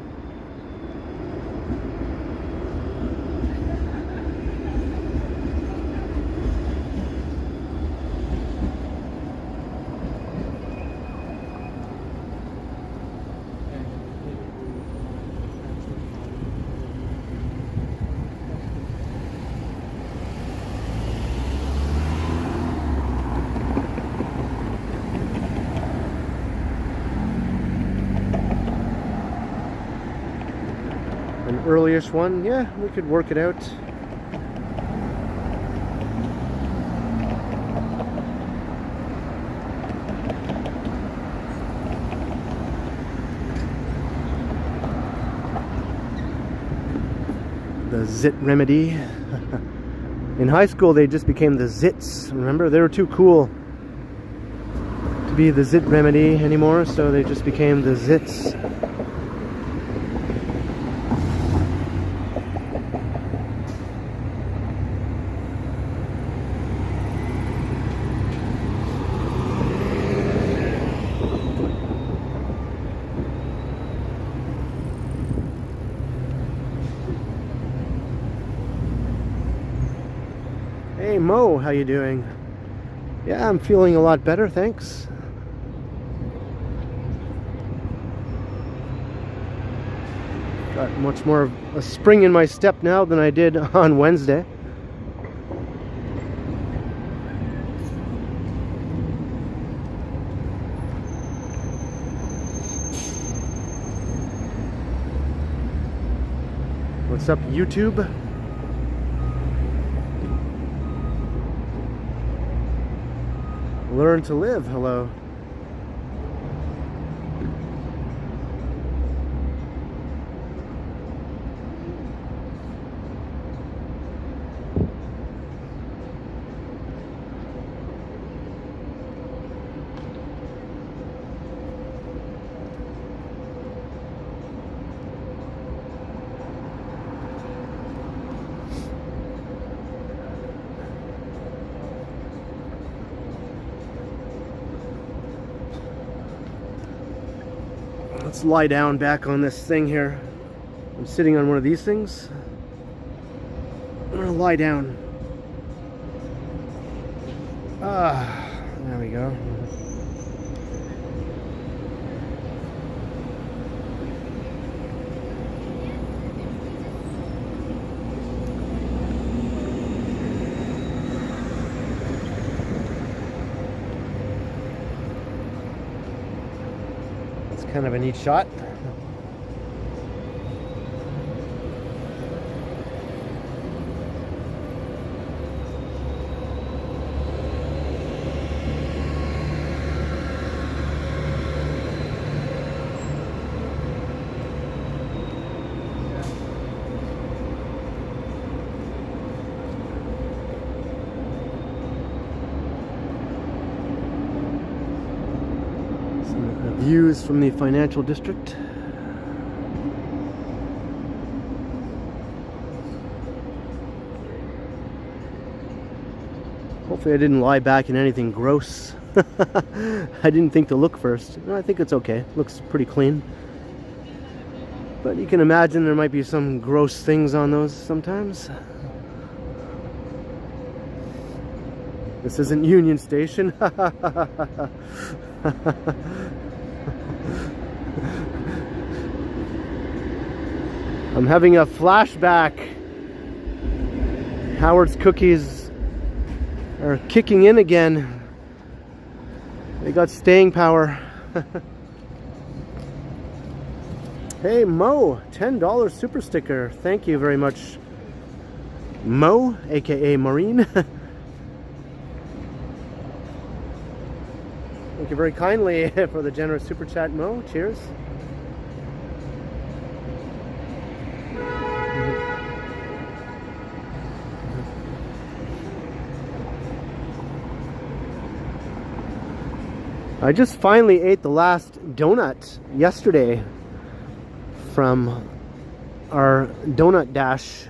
Earliest one, yeah, we could work it out. The zit remedy. In high school they just became the zits, remember? They were too cool to be the zit remedy anymore, so they just became the zits. Hey Mo, how you doing? Yeah, I'm feeling a lot better, thanks. Got much more of a spring in my step now than I did on Wednesday. What's up, YouTube? Learn to live, hello. Let's lie down back on this thing here. I'm sitting on one of these things. I'm gonna lie down. There we go. Kind of a neat shot. Views from the financial district. Hopefully I didn't lie back in anything gross. I didn't think to look first. No, I think it's okay. Looks pretty clean. But you can imagine there might be some gross things on those sometimes. This isn't Union Station. I'm having a flashback. Howard's cookies are kicking in again. They got staying power. Hey Mo, $10 super sticker. Thank you very much, Mo, aka Maureen. Thank you very kindly for the generous super chat, Mo. Cheers. I just finally ate the last donut yesterday from our donut dash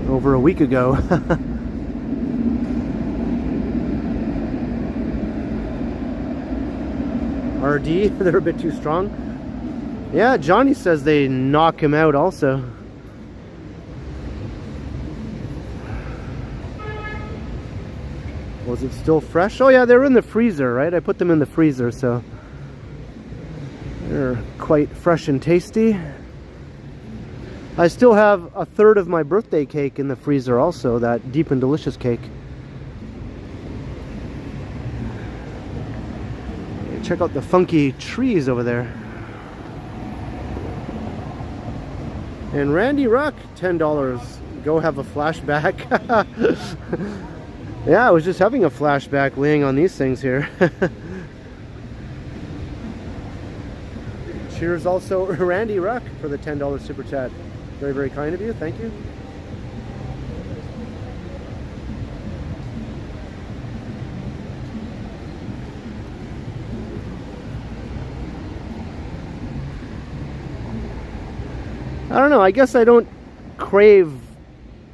over a week ago. RD, they're a bit too strong. Yeah, Johnny says they knock him out also. Was it still fresh? Oh yeah, they're in the freezer, right? I put them in the freezer, so they're quite fresh and tasty. I still have a third of my birthday cake in the freezer also, that deep and delicious cake. Check out the funky trees over there. And Randy Ruck, $10. Go have a flashback. Yeah, I was just having a flashback laying on these things here. Cheers also Randy Ruck for the $10 super chat. Very, very kind of you. Thank you. I don't know, I guess I don't crave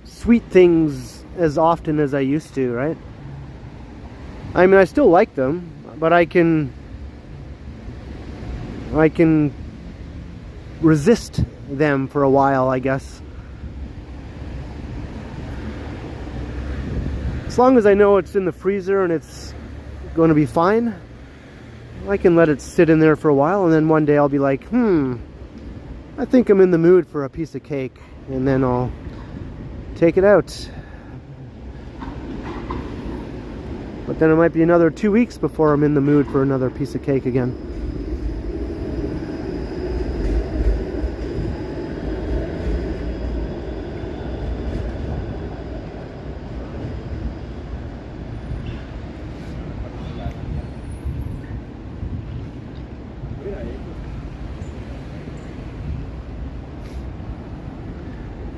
sweet things as often as I used to, right? I mean, I still like them, but I can resist them for a while, I guess. As long as I know it's in the freezer and it's going to be fine, I can let it sit in there for a while, and then one day I'll be like, I think I'm in the mood for a piece of cake, and then I'll take it out. But then it might be another 2 weeks before I'm in the mood for another piece of cake again.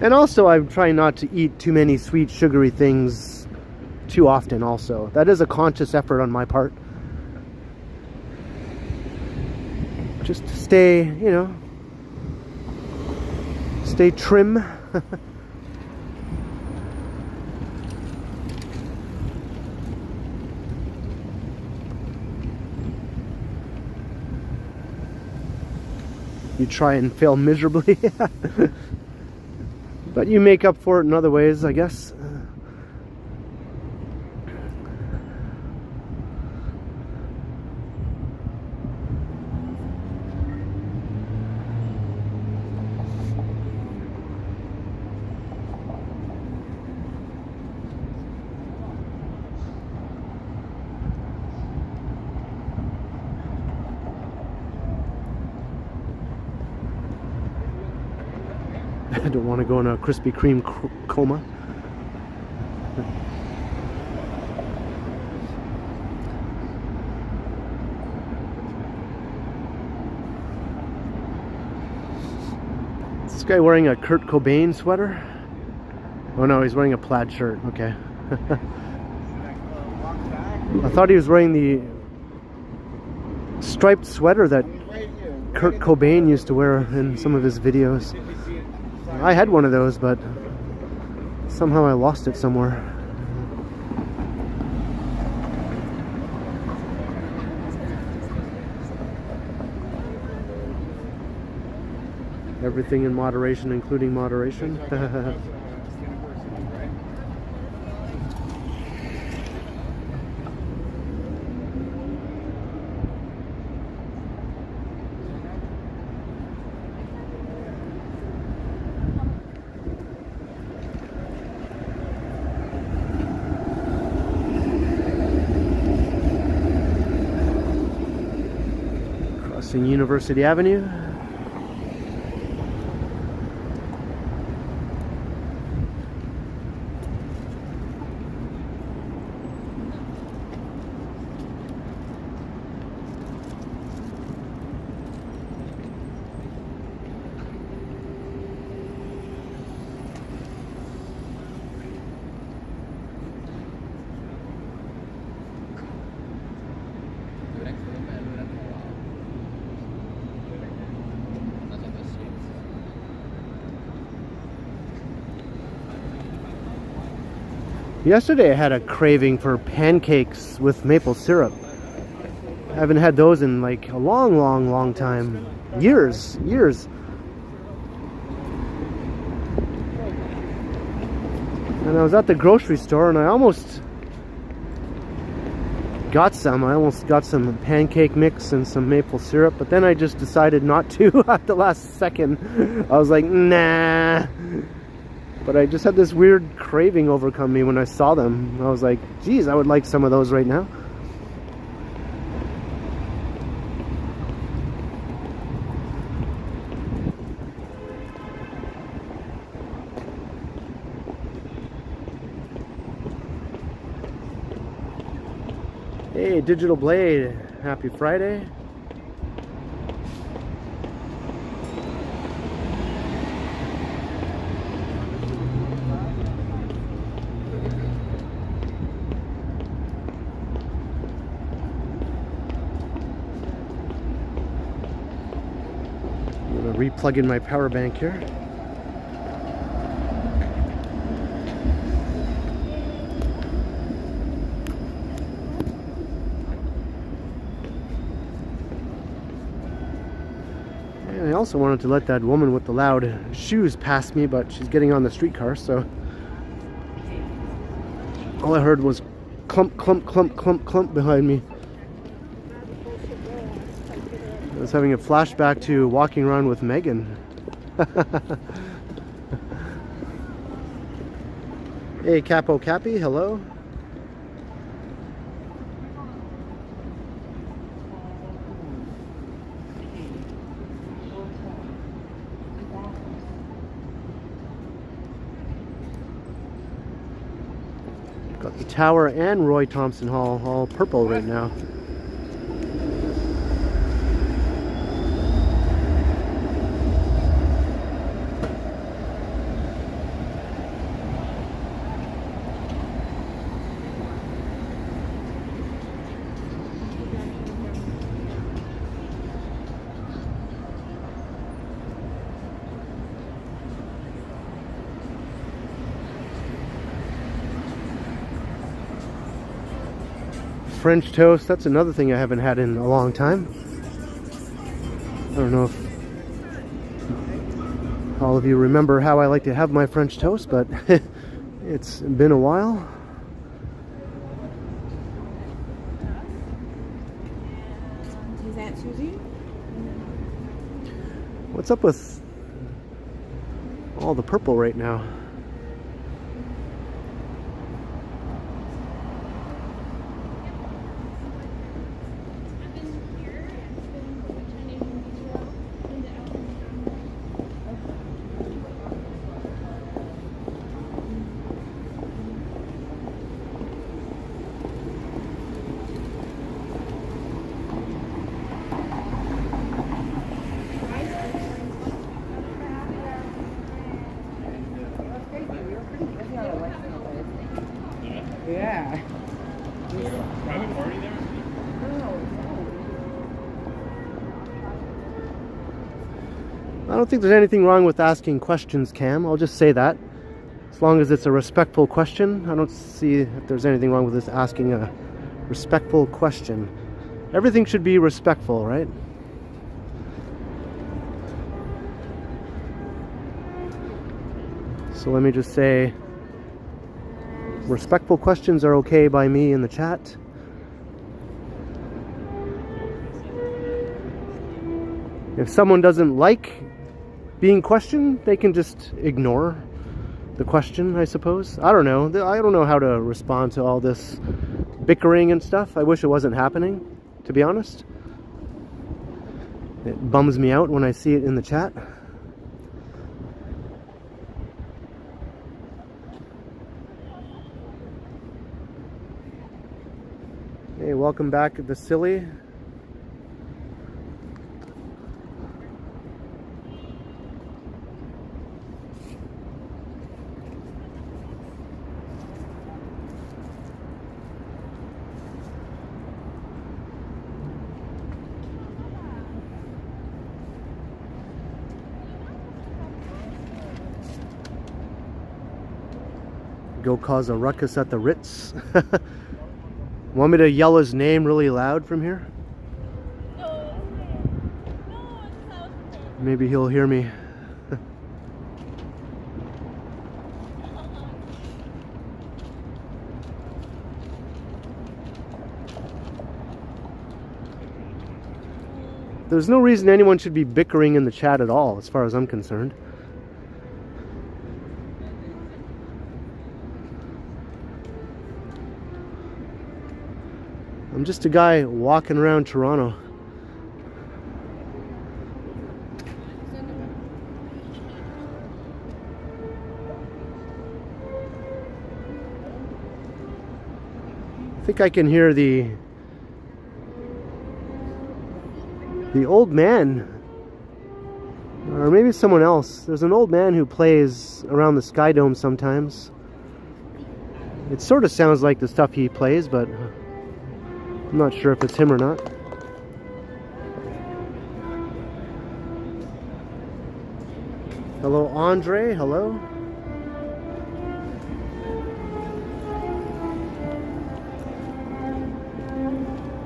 And also, I'm trying not to eat too many sweet, sugary things too often also. That is a conscious effort on my part. Just to stay, you know, stay trim. You try and fail miserably. But you make up for it in other ways, I guess. I don't want to go in a Krispy Kreme coma. Is this guy wearing a Kurt Cobain sweater? Oh no, he's wearing a plaid shirt. Okay. I thought he was wearing the striped sweater that Kurt Cobain used to wear in some of his videos. I had one of those, but somehow I lost it somewhere. Everything in moderation, including moderation. University Avenue. Yesterday I had a craving for pancakes with maple syrup. I haven't had those in like a long time. Years. And I was at the grocery store and I almost got some. I almost got some pancake mix and some maple syrup, but then I just decided not to at the last second. I was like, nah. But I just had this weird craving overcome me when I saw them. I was like, geez, I would like some of those right now. Hey, Digital Blade, happy Friday. I'm gonna re-plug in my power bank here. I also wanted to let that woman with the loud shoes pass me, but she's getting on the streetcar, so all I heard was clump, clump, clump, clump, clump behind me. I was having a flashback to walking around with Megan. Hey, Capo Cappy, hello. Got the Tower and Roy Thompson Hall all purple right now. French toast, that's another thing I haven't had in a long time. I don't know if all of you remember how I like to have my French toast, but it's been a while. Is that Susie? What's up with all the purple right now? Yeah. Private party there? I don't think there's anything wrong with asking questions, Cam. I'll just say that. As long as it's a respectful question, I don't see if there's anything wrong with us asking a respectful question. Everything should be respectful, right? So let me just say, respectful questions are okay by me in the chat. If someone doesn't like being questioned, they can just ignore the question, I suppose. I don't know. I don't know how to respond to all this bickering and stuff. I wish it wasn't happening, to be honest. It bums me out when I see it in the chat. Hey, welcome back at the Silly. go cause a ruckus at the Ritz. Want me to yell his name really loud from here? Maybe he'll hear me. There's no reason anyone should be bickering in the chat at all, as far as I'm concerned. I'm just a guy walking around Toronto. I think I can hear the old man, or maybe someone else. There's an old man who plays around the Sky Dome sometimes. It sort of sounds like the stuff he plays, but I'm not sure if it's him or not. Hello, Andre. Hello.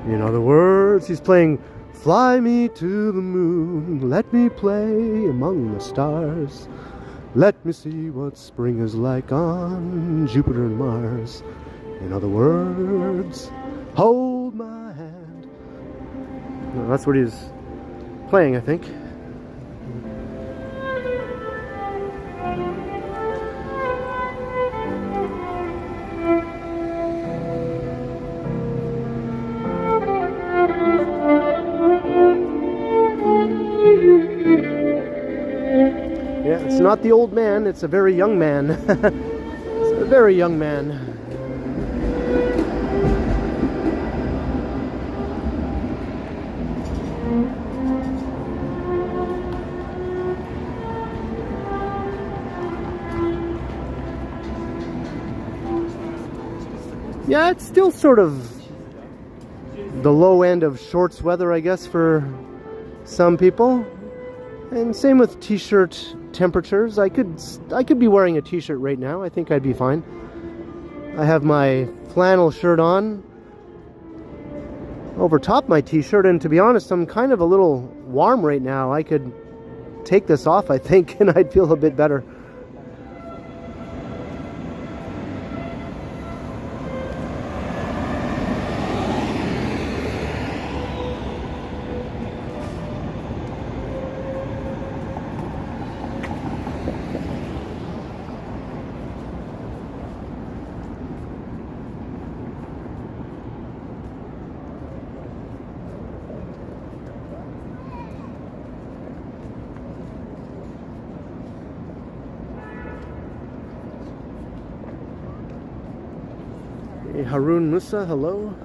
In other words, he's playing Fly Me to the Moon, let me play among the stars. Let me see what spring is like on Jupiter and Mars. In other words, hold my hand. No, that's what he's playing, I think. Yeah, it's not the old man, it's a very young man. It's a very young man. Yeah, it's still sort of the low end of shorts weather, I guess, for some people. And same with t-shirt temperatures. I could be wearing a t-shirt right now. I think I'd be fine. I have my flannel shirt on over top my t-shirt, and to be honest, I'm kind of a little warm right now. I could take this off, I think, and I'd feel a bit better. Hey, Harun Musa, hello.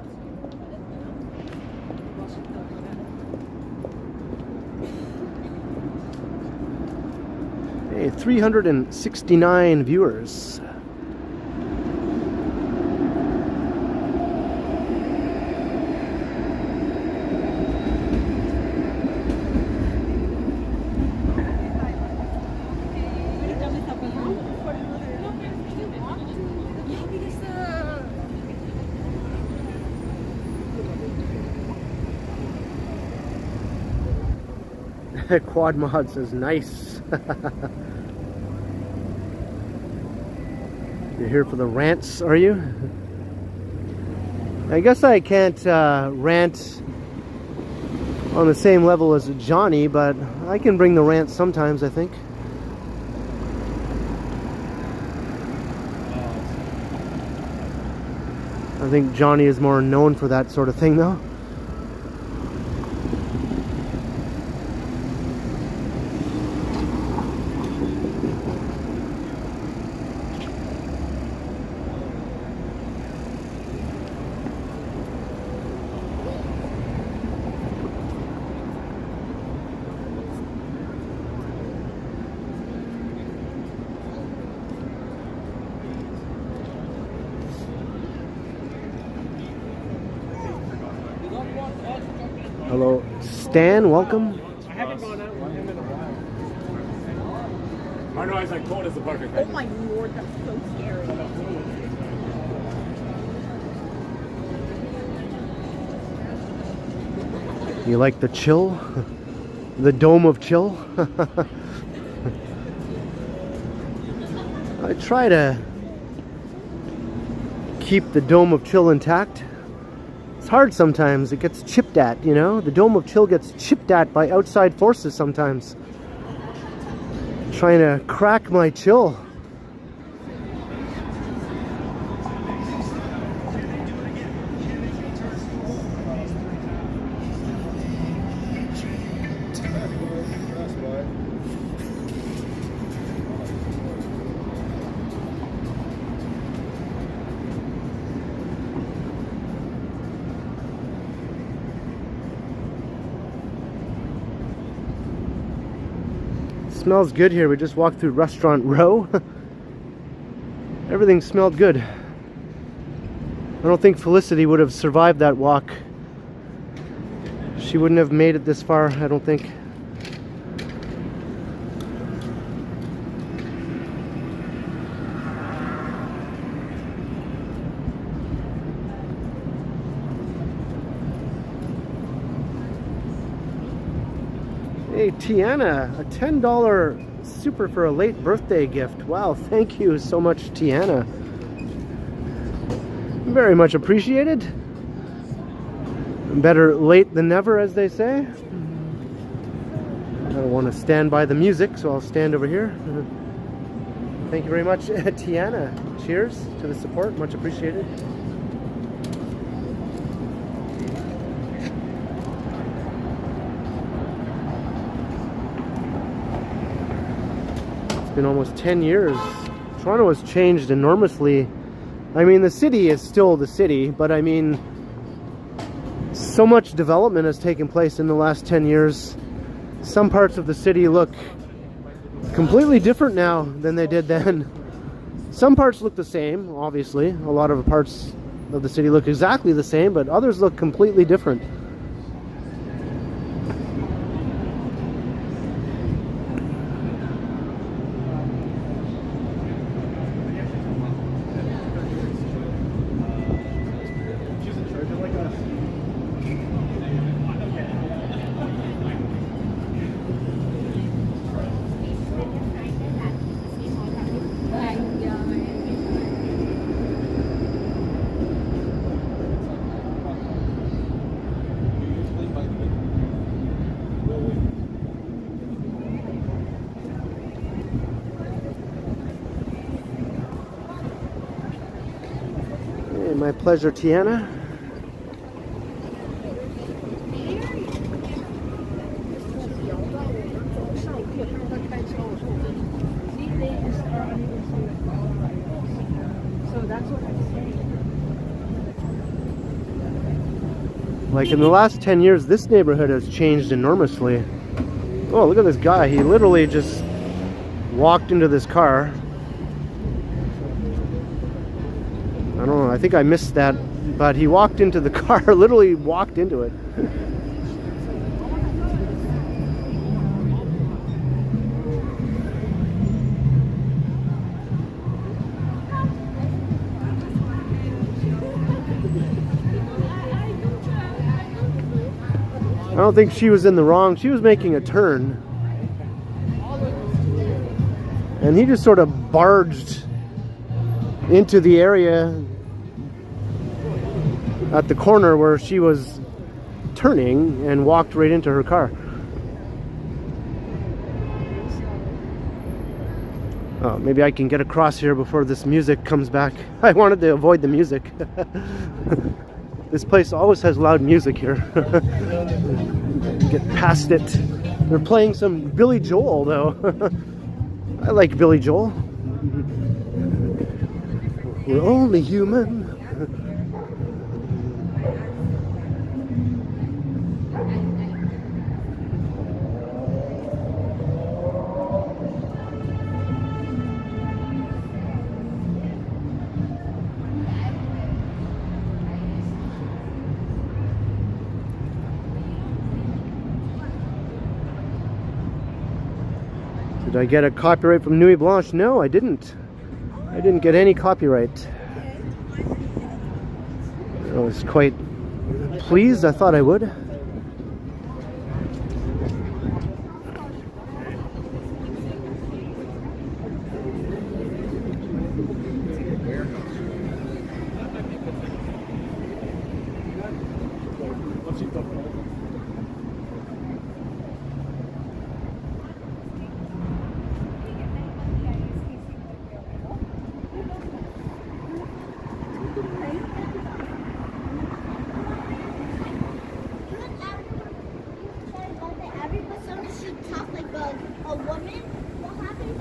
Hey, 369 viewers. Quad Mod says nice. You're here for the rants, are you? I guess I can't rant on the same level as Johnny, but I can bring the rant sometimes, I think. I think Johnny is more known for that sort of thing, though. Hello, Stan, welcome. I haven't gone out with him in a while. I know, I was like, cold as the bucket. Oh my lord, that's so scary. You like the chill? The dome of chill? I try to keep the dome of chill intact. It's hard sometimes. It gets chipped at, you know? The dome of chill gets chipped at by outside forces sometimes. Trying to crack my chill. Smells good here. We just walked through Restaurant Row. Everything smelled good. I don't think Felicity would have survived that walk. She wouldn't have made it this far, I don't think. Hey Tiana, a $10 super for a late birthday gift. Wow, thank you so much, Tiana. Very much appreciated. Better late than never, as they say. I don't want to stand by the music, so I'll stand over here. Thank you very much, Tiana. Cheers to the support, much appreciated. Been almost 10 years. Toronto has changed enormously. I mean, the city is still the city, but I mean, so much development has taken place in the last 10 years. Some parts of the city look completely different now than they did then. Some parts look the same, obviously. A lot of parts of the city look exactly the same, but others look completely different. My pleasure, Tiana. Like in the last 10 years, this neighborhood has changed enormously. Oh, look at this guy. He literally just walked into this car. I don't know, I think I missed that, but he walked into the car, literally walked into it. I don't think she was in the wrong. She was making a turn. And he just sort of barged into the area at the corner where she was turning and walked right into her car. Oh, maybe I can get across here before this music comes back. I wanted to avoid the music. This place always has loud music here. Get past it. They're playing some Billy Joel though. I like Billy Joel. We're only human. Did I get a copyright from Nuit Blanche? No, I didn't. I didn't get any copyright. I was quite pleased. I thought I would. Every person should talk like a woman. What happened?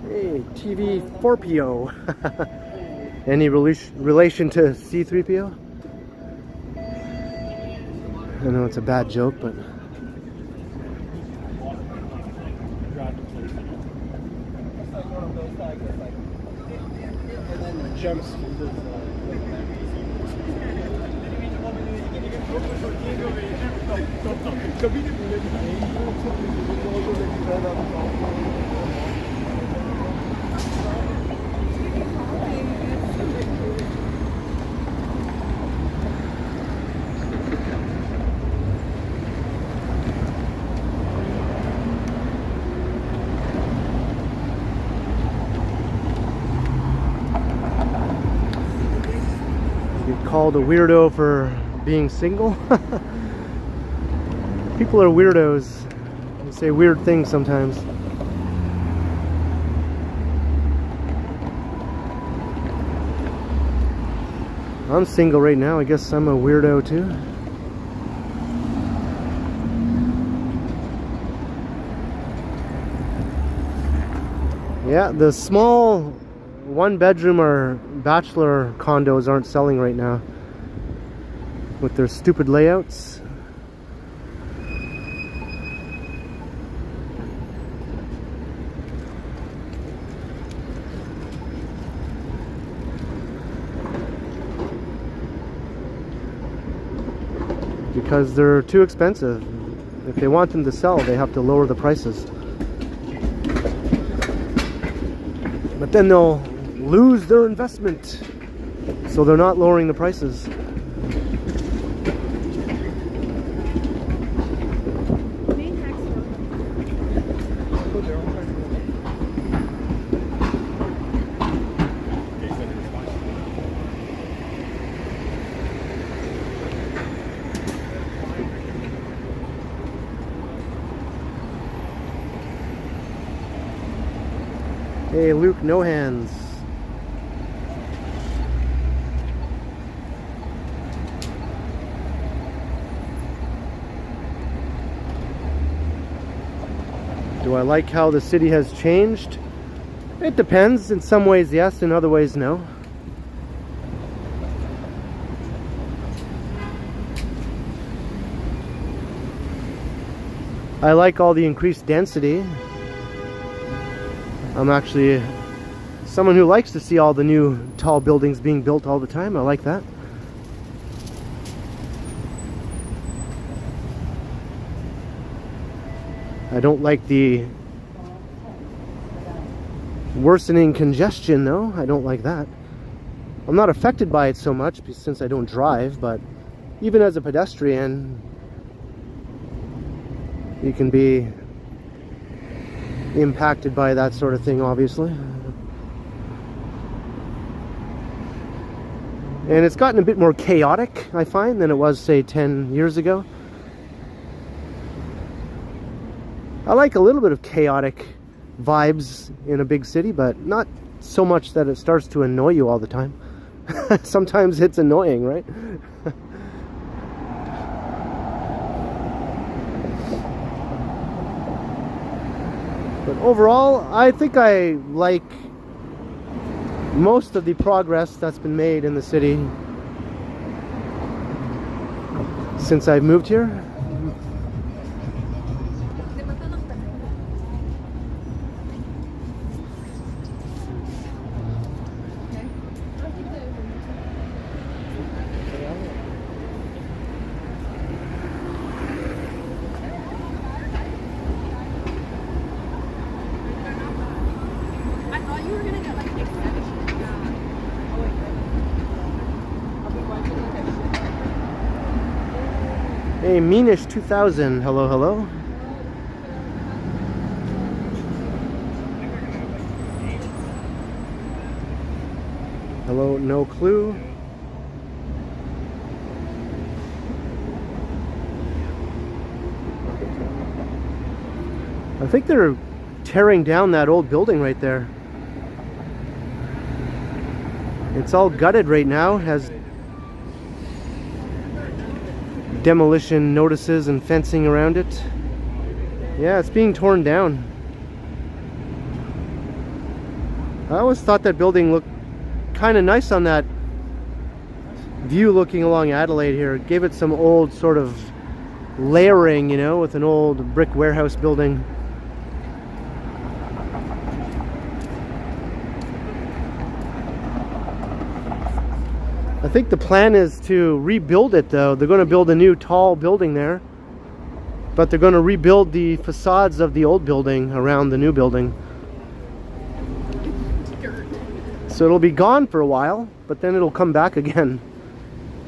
Hey, TV 4PO. Any relation to C3PO? I know it's a bad joke, but Jumps. called a weirdo for being single. People are weirdos. They say weird things sometimes. I'm single right now. I guess I'm a weirdo too. Yeah, the small one-bedroom or bachelor condos aren't selling right now with their stupid layouts. Because they're too expensive. If they want them to sell, they have to lower the prices. But then they'll lose their investment, so they're not lowering the prices. Hey, Luke, no hands. Do I like how the city has changed? It depends. In some ways, yes. In other ways, no. I like all the increased density. I'm actually someone who likes to see all the new tall buildings being built all the time. I like that. I don't like the worsening congestion though. I don't like that. I'm not affected by it so much since I don't drive, but even as a pedestrian, you can be impacted by that sort of thing, obviously. And it's gotten a bit more chaotic, I find, than it was, say, 10 years ago. I like a little bit of chaotic vibes in a big city, but not so much that it starts to annoy you all the time. Sometimes it's annoying, right? But overall, I think I like most of the progress that's been made in the city since I've moved here. I thought you were gonna get like extension. Yeah. Oh wait. I'll be watching Hey, Meanish 2000. Hello, hello. Hello, no clue. I think they're tearing down that old building right there. It's all gutted right now. It has demolition notices and fencing around it. Yeah, it's being torn down. I always thought that building looked kind of nice on that view looking along Adelaide here. It gave it some old sort of layering, you know, with an old brick warehouse building. I think the plan is to rebuild it though. They're going to build a new tall building there, but they're going to rebuild the facades of the old building around the new building. So it'll be gone for a while, but then it'll come back again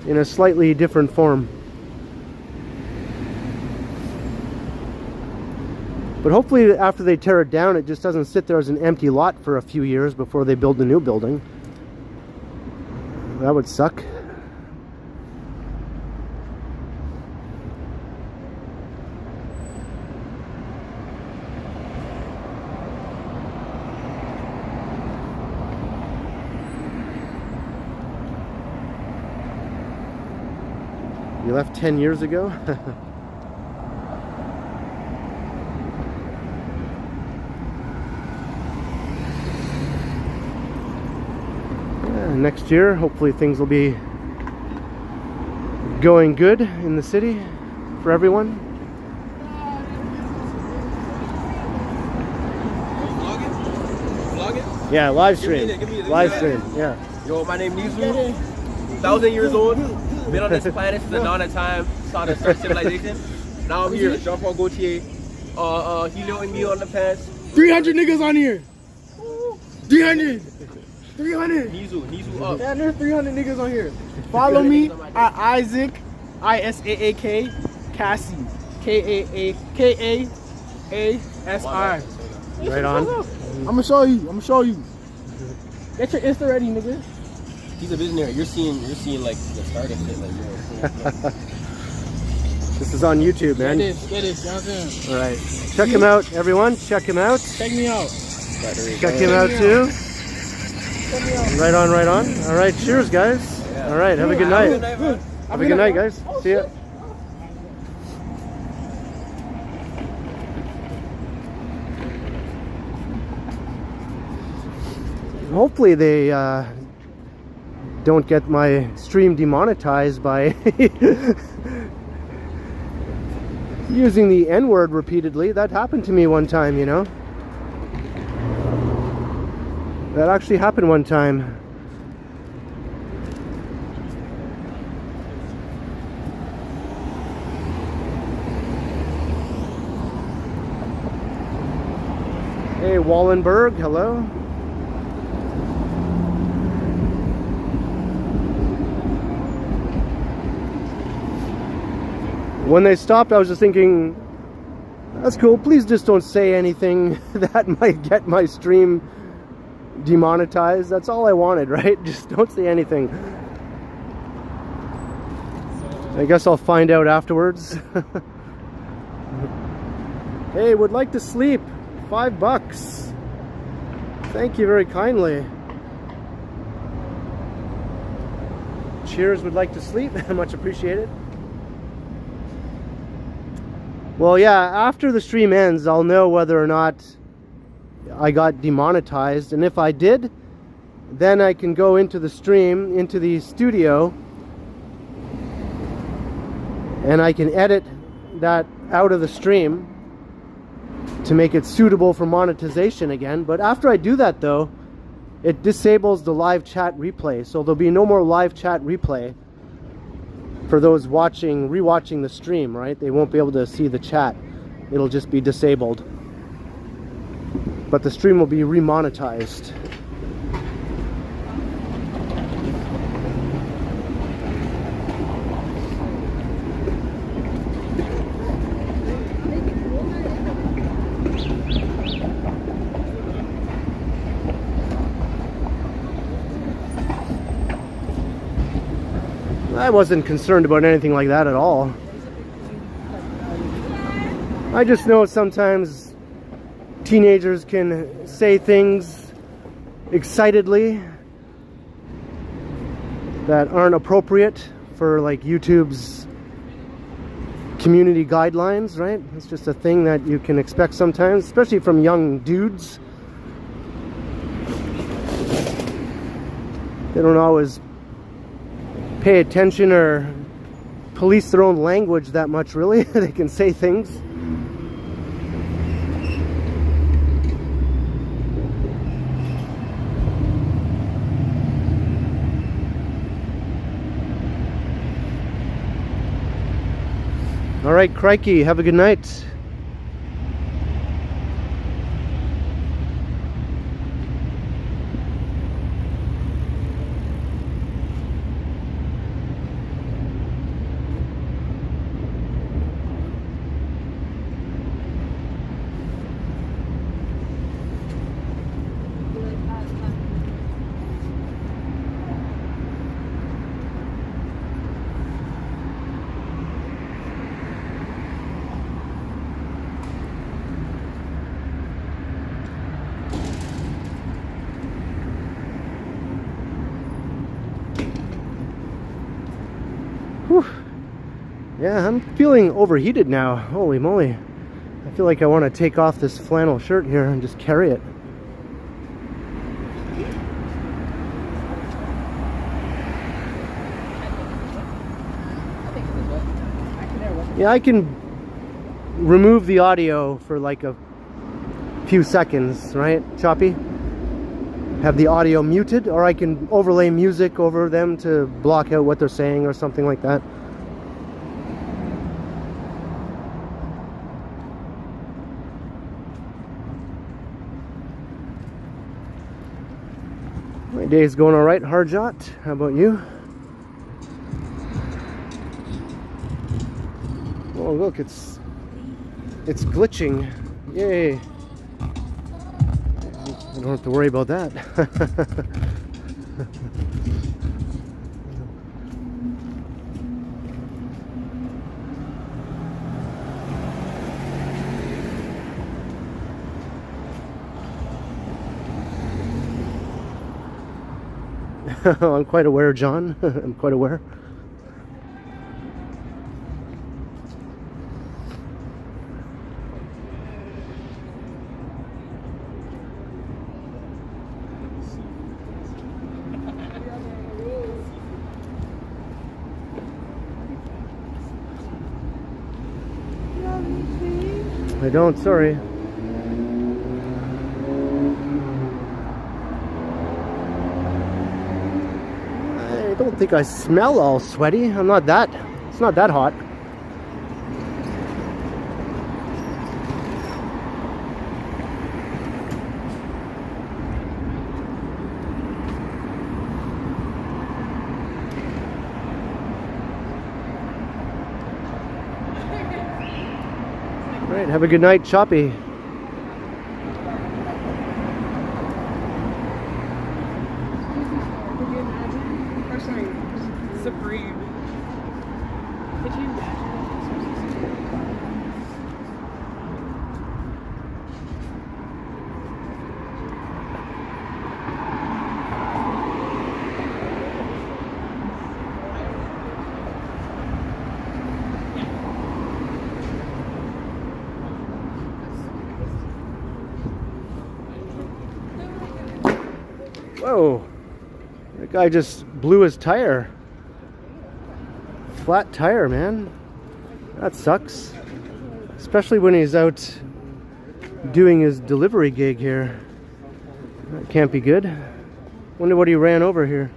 in a slightly different form. But hopefully after they tear it down, it just doesn't sit there as an empty lot for a few years before they build the new building. That would suck. You left 10 years ago? Next year, hopefully things will be going good in the city for everyone. Vlog it? Yeah, live stream. Give me Live that. stream, yeah. Yo, my name is Nizu. 1,000 years old. Been on this planet since the dawn of time. Saw the start of civilization. Now I'm here. Jean-Paul Gaultier. Helio and me on the pants. 300 niggas on here. 300. 300. Nizu up. Yeah, there's 300 niggas on here. Follow me at Isaac, ISAAK, Cassie, KAASI. Right on. I'ma show you. Get your Insta ready, nigga. He's a visionary. You're seeing like the start of shit. Like, yo. This is on YouTube, man. Get this, you know what I'm saying? All right. Check him out, everyone. Check him out. Check me out. Check him out too. Right on, right on. All right, cheers, guys. All right, have a good night. Have a good night, guys. See ya. Hopefully they don't get my stream demonetized by using the N-word repeatedly. That happened to me one time, you know. That actually happened one time. Hey, Wallenberg, hello. When they stopped, I was just thinking, that's cool, please just don't say anything that might get my stream demonetized. That's all I wanted, right? Just don't say anything. I guess I'll find out afterwards. Hey, would like to sleep. $5. Thank you very kindly. Cheers, would like to sleep. Much appreciated. Well, yeah, after the stream ends, I'll know whether or not I got demonetized, and if I did, then I can go into the stream, into the studio, and I can edit that out of the stream to make it suitable for monetization again. But after I do that though, it disables the live chat replay, so there'll be no more live chat replay for those rewatching the stream, right? They won't be able to see the chat. It'll just be disabled. But the stream will be remonetized. I wasn't concerned about anything like that at all. I just know sometimes teenagers can say things excitedly that aren't appropriate for like YouTube's community guidelines, right? It's just a thing that you can expect sometimes, especially from young dudes. They don't always pay attention or police their own language that much, really. They can say things. All right, crikey, have a good night. Whew. Yeah, I'm feeling overheated now. Holy moly. I feel like I want to take off this flannel shirt here and just carry it. Yeah, I can remove the audio for like a few seconds, right, Choppy? Have the audio muted, or I can overlay music over them to block out what they're saying or something like that. My day's going all right, Harjot. How about you? Oh, look, it's glitching. Yay. I don't have to worry about that. I'm quite aware, John. I'm quite aware. I don't, sorry. I don't think I smell all sweaty. I'm not that, it's not that hot. Alright, have a good night, Choppy. Supreme. Could you imagine? Whoa, that guy just blew his tire. Flat tire, man. That sucks. Especially when he's out doing his delivery gig here. That can't be good. Wonder what he ran over here.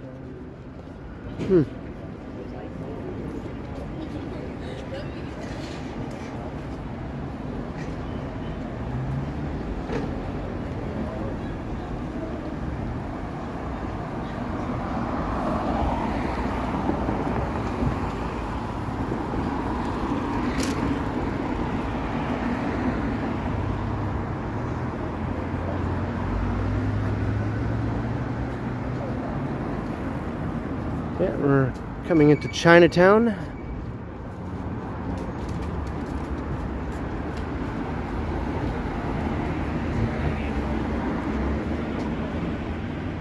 Yeah, we're Coming into Chinatown.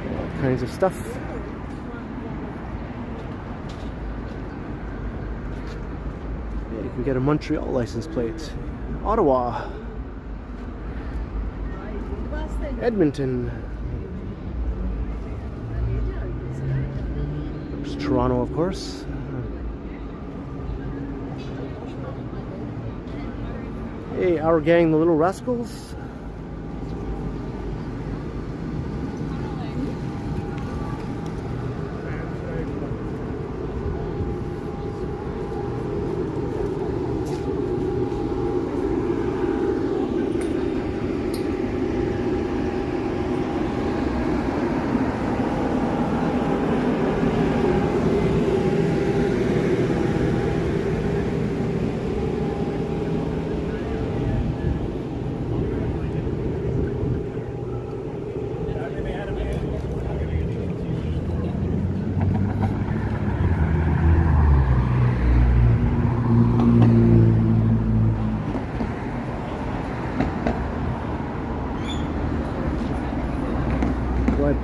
All kinds of stuff. Yeah, you can get a Montreal license plate. Ottawa. Edmonton. There's Toronto, of course. Hey, our gang, the Little Rascals.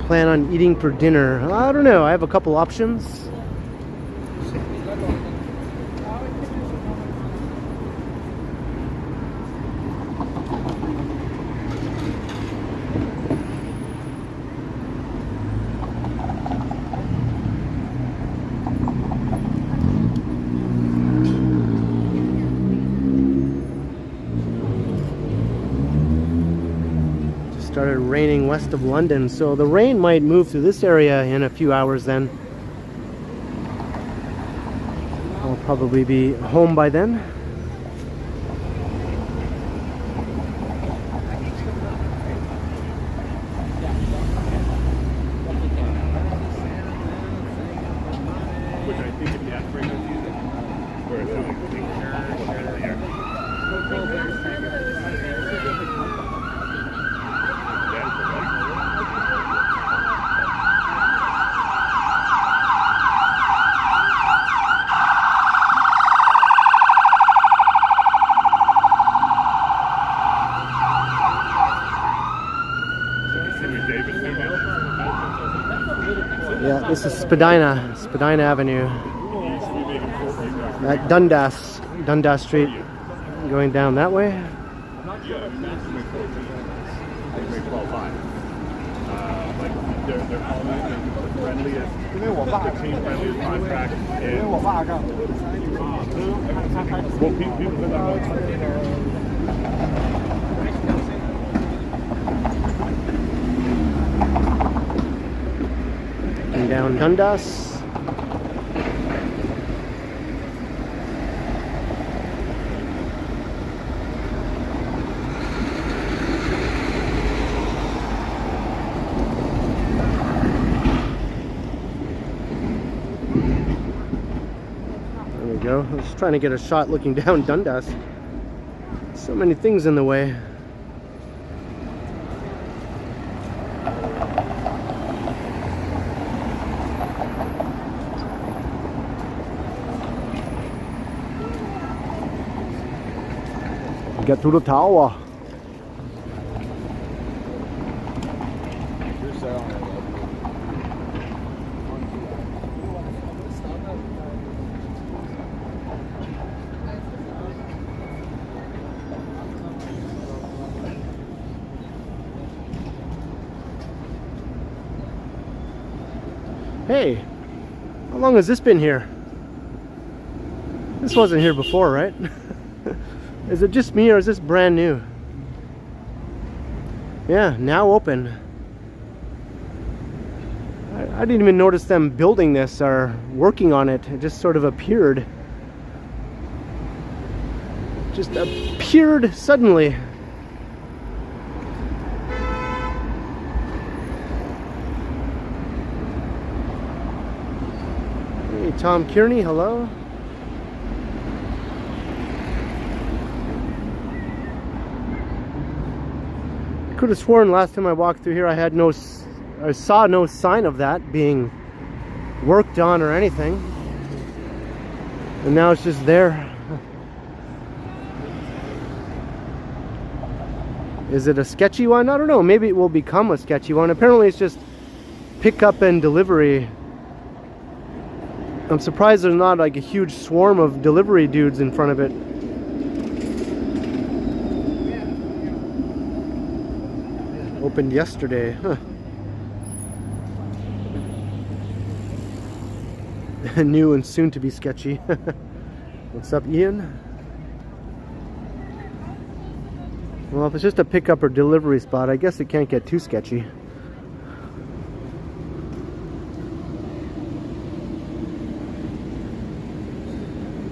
Plan on eating for dinner? I don't know. I have a couple options. Started raining west of London, so the rain might move through this area in a few hours then. I'll probably be home by then. Yeah, this is Spadina Avenue at Dundas Street, going down that way. Down Dundas. There we go. I was trying to get a shot looking down Dundas. So many things in the way. Get through the tower. Hey, how long has this been here? This wasn't here before, right? Is it just me or is this brand new? Yeah, now open. I didn't even notice them building this or working on it. It just sort of appeared. Just appeared suddenly. Hey, Tom Kearney, hello. Could have sworn last time I walked through here I saw no sign of that being worked on or anything. And now it's just there. Is it a sketchy one? I don't know. Maybe it will become a sketchy one. Apparently it's just pickup and delivery. I'm surprised there's not like a huge swarm of delivery dudes in front of it. Opened yesterday. Huh. New and soon to be sketchy. What's up, Ian? Well, if it's just a pickup or delivery spot, I guess it can't get too sketchy.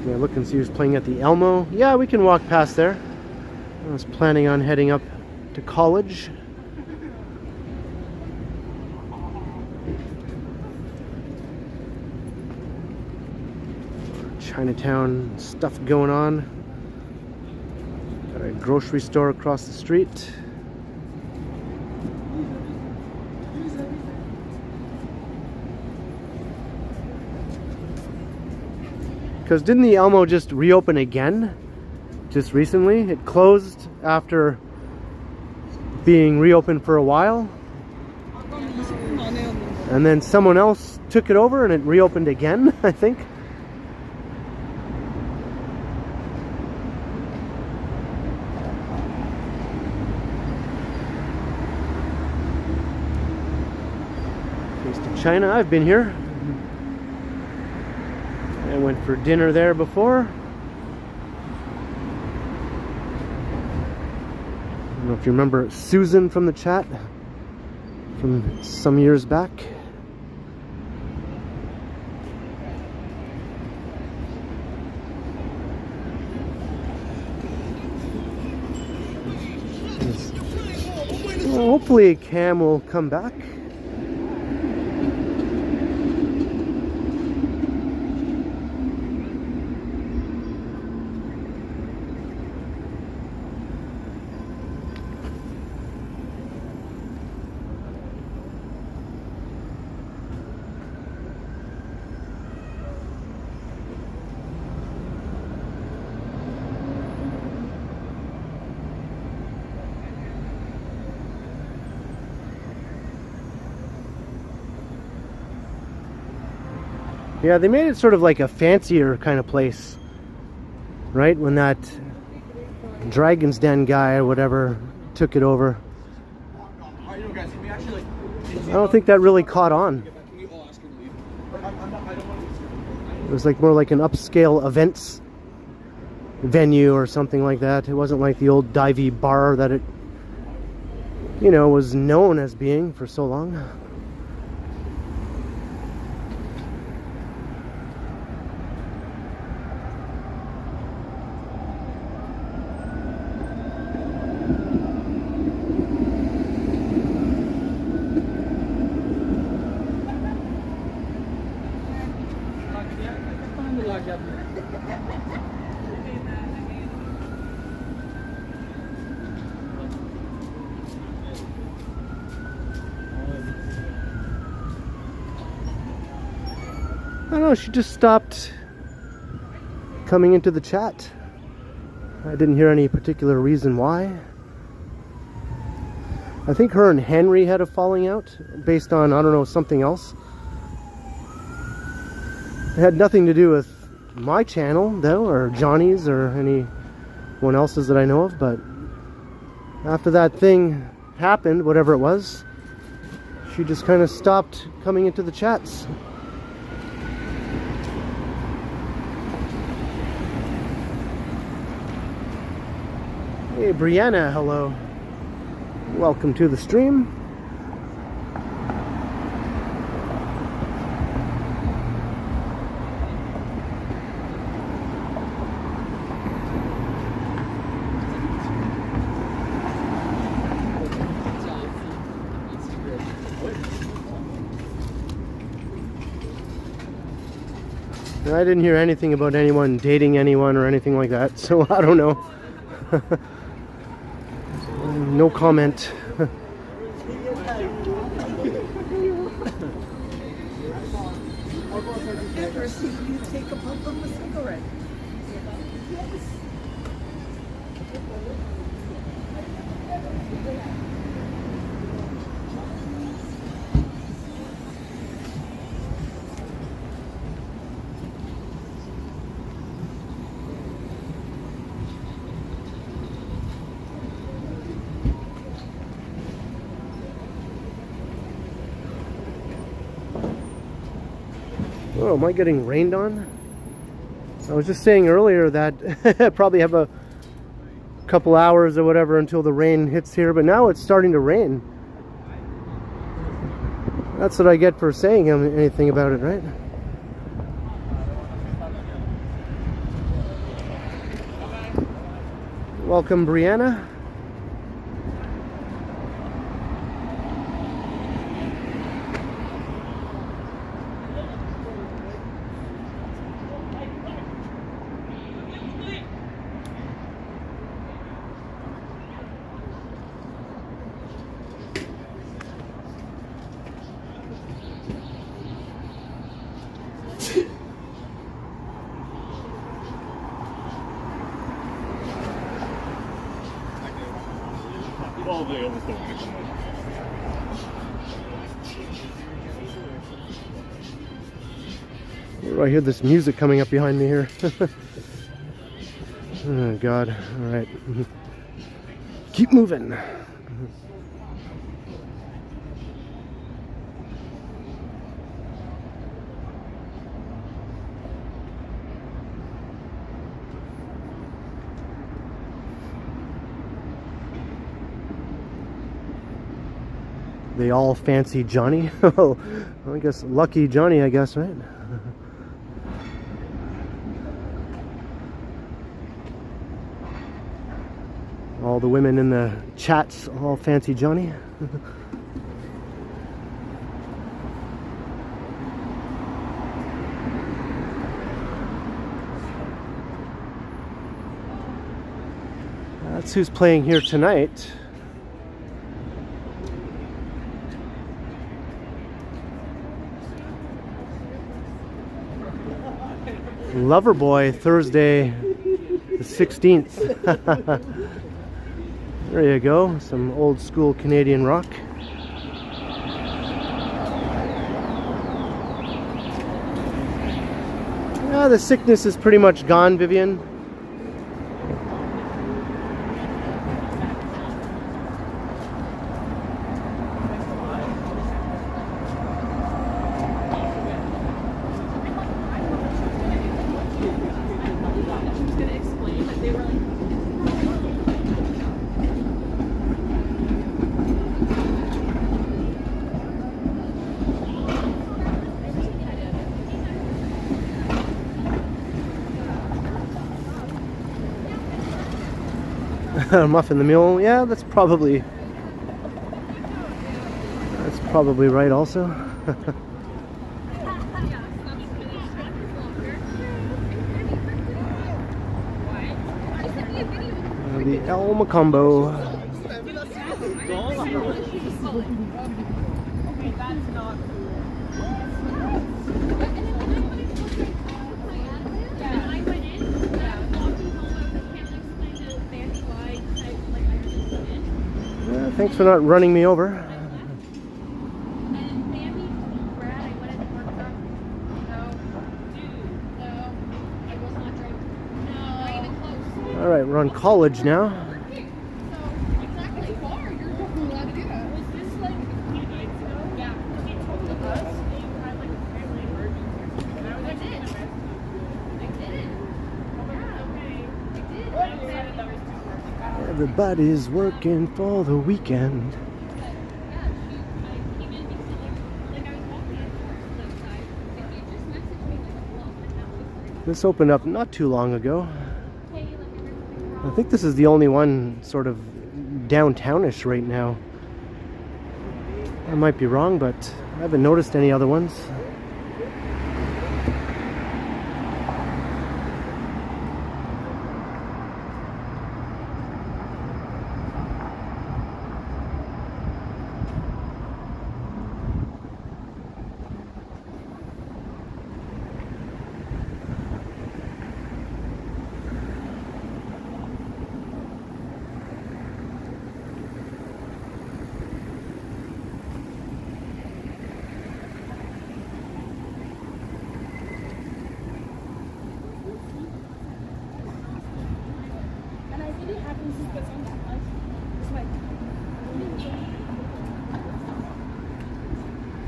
Can I look and see who's playing at the Elmo? Yeah, we can walk past there. I was planning on heading up to college. Chinatown stuff going on. Got a grocery store across the street. Because didn't the Elmo just reopen again just recently? It closed after being reopened for a while, and then someone else took it over and it reopened again, I think. China, I've been here. I went for dinner there before. I don't know if you remember Susan from the chat from some years back. Well, hopefully Cam will come back. Yeah, they made it sort of like a fancier kind of place, right? When that Dragon's Den guy or whatever took it over. I don't think that really caught on. It was like more like an upscale events venue or something like that. It wasn't like the old divey bar that it, you know, was known as being for so long. I don't know, she just stopped coming into the chat. I didn't hear any particular reason why. I think her and Henry had a falling out based on, I don't know, something else. It had nothing to do with my channel though, or Johnny's, or anyone else's that I know of, but after that thing happened, whatever it was, she just kind of stopped coming into the chats. Hey Brianna, hello. Welcome to the stream. I didn't hear anything about anyone dating anyone or anything like that, so I don't know. No comment. never seen you take a puff of a cigarette. Oh, am I getting rained on? I was just saying earlier that I probably have a couple hours or whatever until the rain hits here, but now it's starting to rain. That's what I get for saying anything about it, right? Welcome, Brianna. Oh, I hear this music coming up behind me here. Oh God, all right. Keep moving. They all fancy Johnny. Oh, I guess lucky Johnny, I guess, right? All the women in the chats all fancy Johnny. That's who's playing here tonight. Loverboy, Thursday the 16th. There you go, some old school Canadian rock. Yeah, the sickness is pretty much gone, Vivian. Muffin the Mule, yeah, that's probably right also. The El Macombo. Thanks for not running me over. All right, we're on College now. Everybody's working for the weekend. This opened up not too long ago. I think this is the only one sort of downtownish right now. I might be wrong, but I haven't noticed any other ones.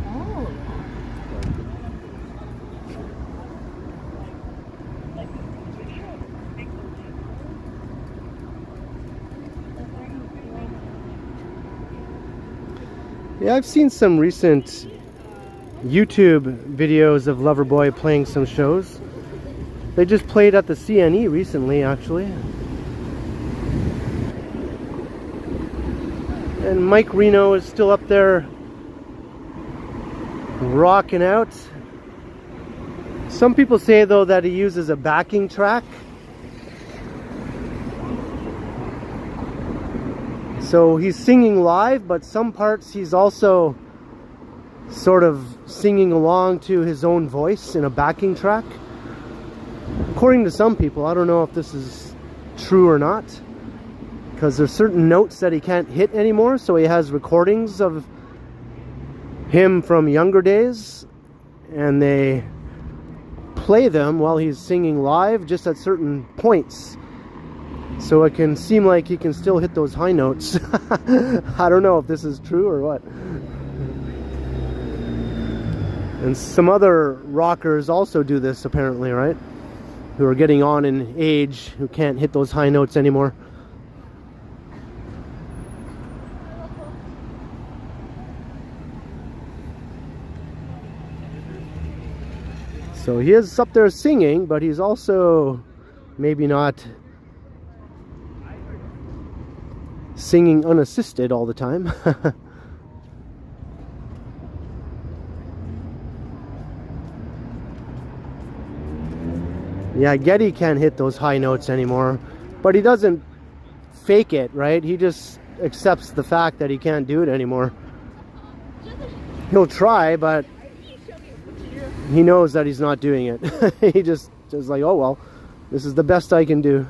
Oh. Yeah, I've seen some recent YouTube videos of Loverboy playing some shows. They just played at the CNE recently, actually. And Mike Reno is still up there rocking out. Some people say, though, that he uses a backing track. So he's singing live, but some parts he's also sort of singing along to his own voice in a backing track. According to some people, I don't know if this is true or not, because there's certain notes that he can't hit anymore, so he has recordings of him from younger days, and they play them while he's singing live just at certain points. So it can seem like he can still hit those high notes. I don't know if this is true or what. And some other rockers also do this, apparently, right? Who are getting on in age, who can't hit those high notes anymore. So he is up there singing, but he's also maybe not singing unassisted all the time. Yeah, Getty can't hit those high notes anymore, but he doesn't fake it, right? He just accepts the fact that he can't do it anymore. He'll try, but he knows that he's not doing it. He just like, oh well, this is the best I can do.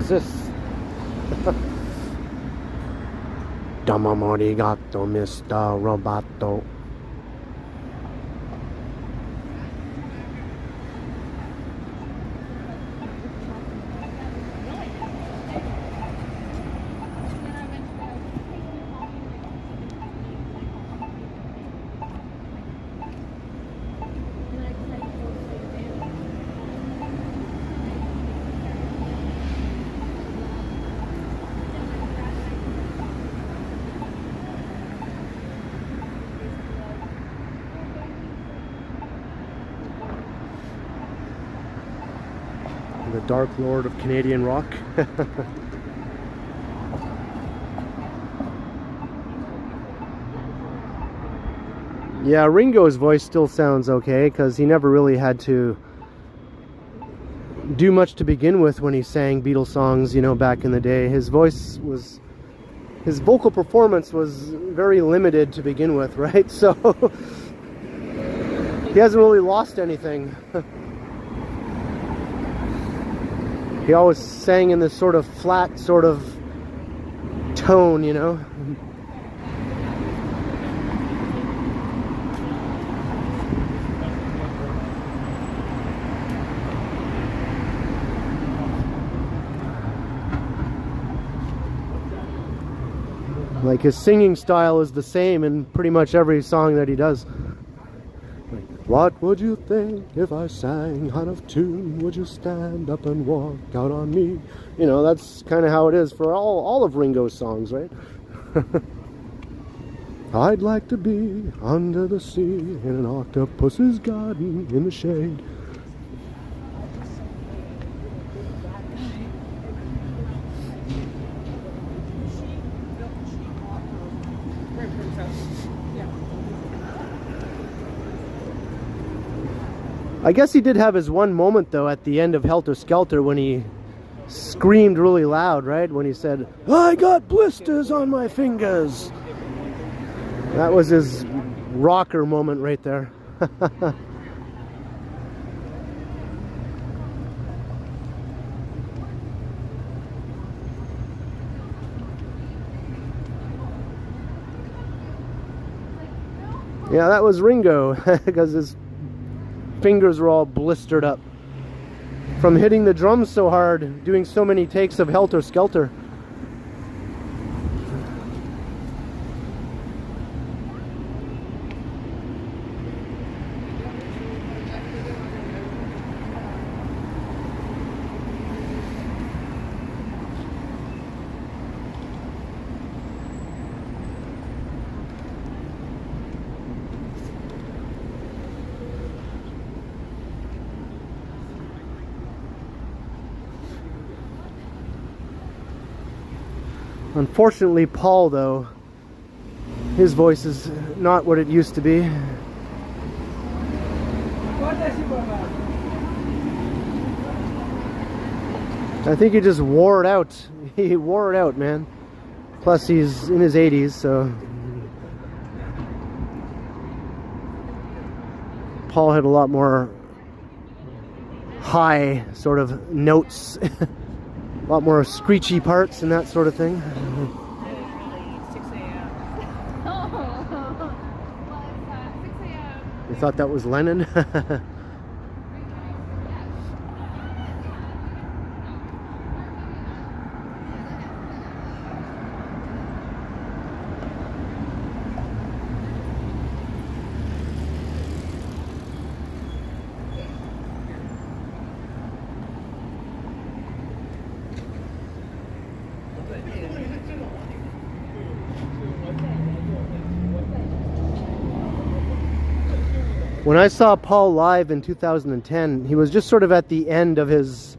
This Domo arigato, Mr. Roboto. The Dark Lord of Canadian rock. Yeah, Ringo's voice still sounds okay, because he never really had to do much to begin with when he sang Beatles songs, you know, back in the day. His vocal performance was very limited to begin with, right? So he hasn't really lost anything. He always sang in this sort of flat sort of tone, you know. Like his singing style is the same in pretty much every song that he does. What would you think if I sang out of tune? Would you stand up and walk out on me? You know, that's kind of how it is for all of Ringo's songs, right? I'd like to be under the sea in an octopus's garden in the shade. I guess he did have his one moment though at the end of Helter Skelter when he screamed really loud, right? When he said, "I got blisters on my fingers." That was his rocker moment right there. Yeah, that was Ringo, because his fingers were all blistered up from hitting the drums so hard, doing so many takes of Helter Skelter. Unfortunately, Paul, though, his voice is not what it used to be. I think he just wore it out. He wore it out, man. Plus, he's in his 80s, so... Paul had a lot more high sort of notes. A lot more screechy parts and that sort of thing. 6 a.m. Oh, what's that? 6 a.m. You thought that was Lennon? When I saw Paul live in 2010, he was just sort of at the end of his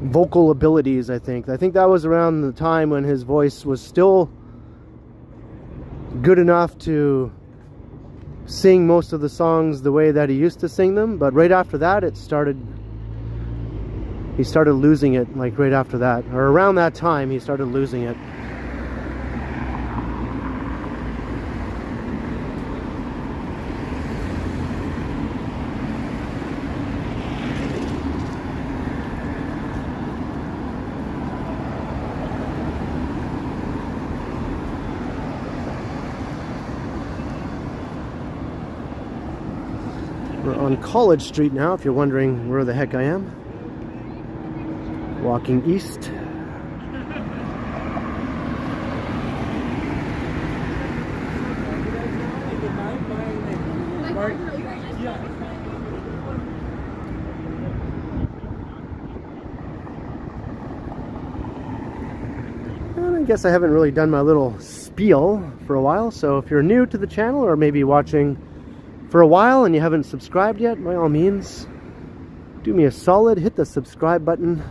vocal abilities, I think. I think that was around the time when his voice was still good enough to sing most of the songs the way that he used to sing them, but right after that he started losing it, like right after that, or around that time he started losing it. We're on College Street now, if you're wondering where the heck I am. Walking east. And I guess I haven't really done my little spiel for a while, so if you're new to the channel or maybe watching for a while and you haven't subscribed yet, by all means, do me a solid, hit the subscribe button.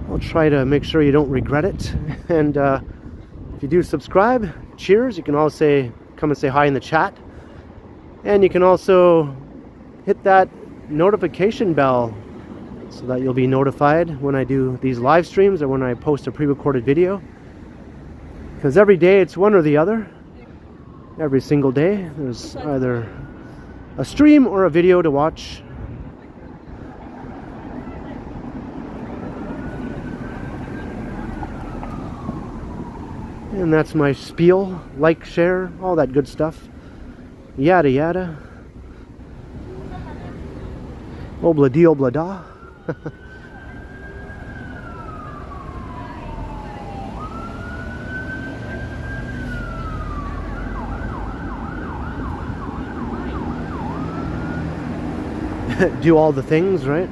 I'll try to make sure you don't regret it. And if you do subscribe, cheers. You can also come and say hi in the chat. And you can also hit that notification bell so that you'll be notified when I do these live streams or when I post a pre-recorded video. Because every day it's one or the other. Every single day there's either a stream or a video to watch. And that's my spiel. Like, share, all that good stuff. Yada yada. Obla di obla da. Do all the things, right?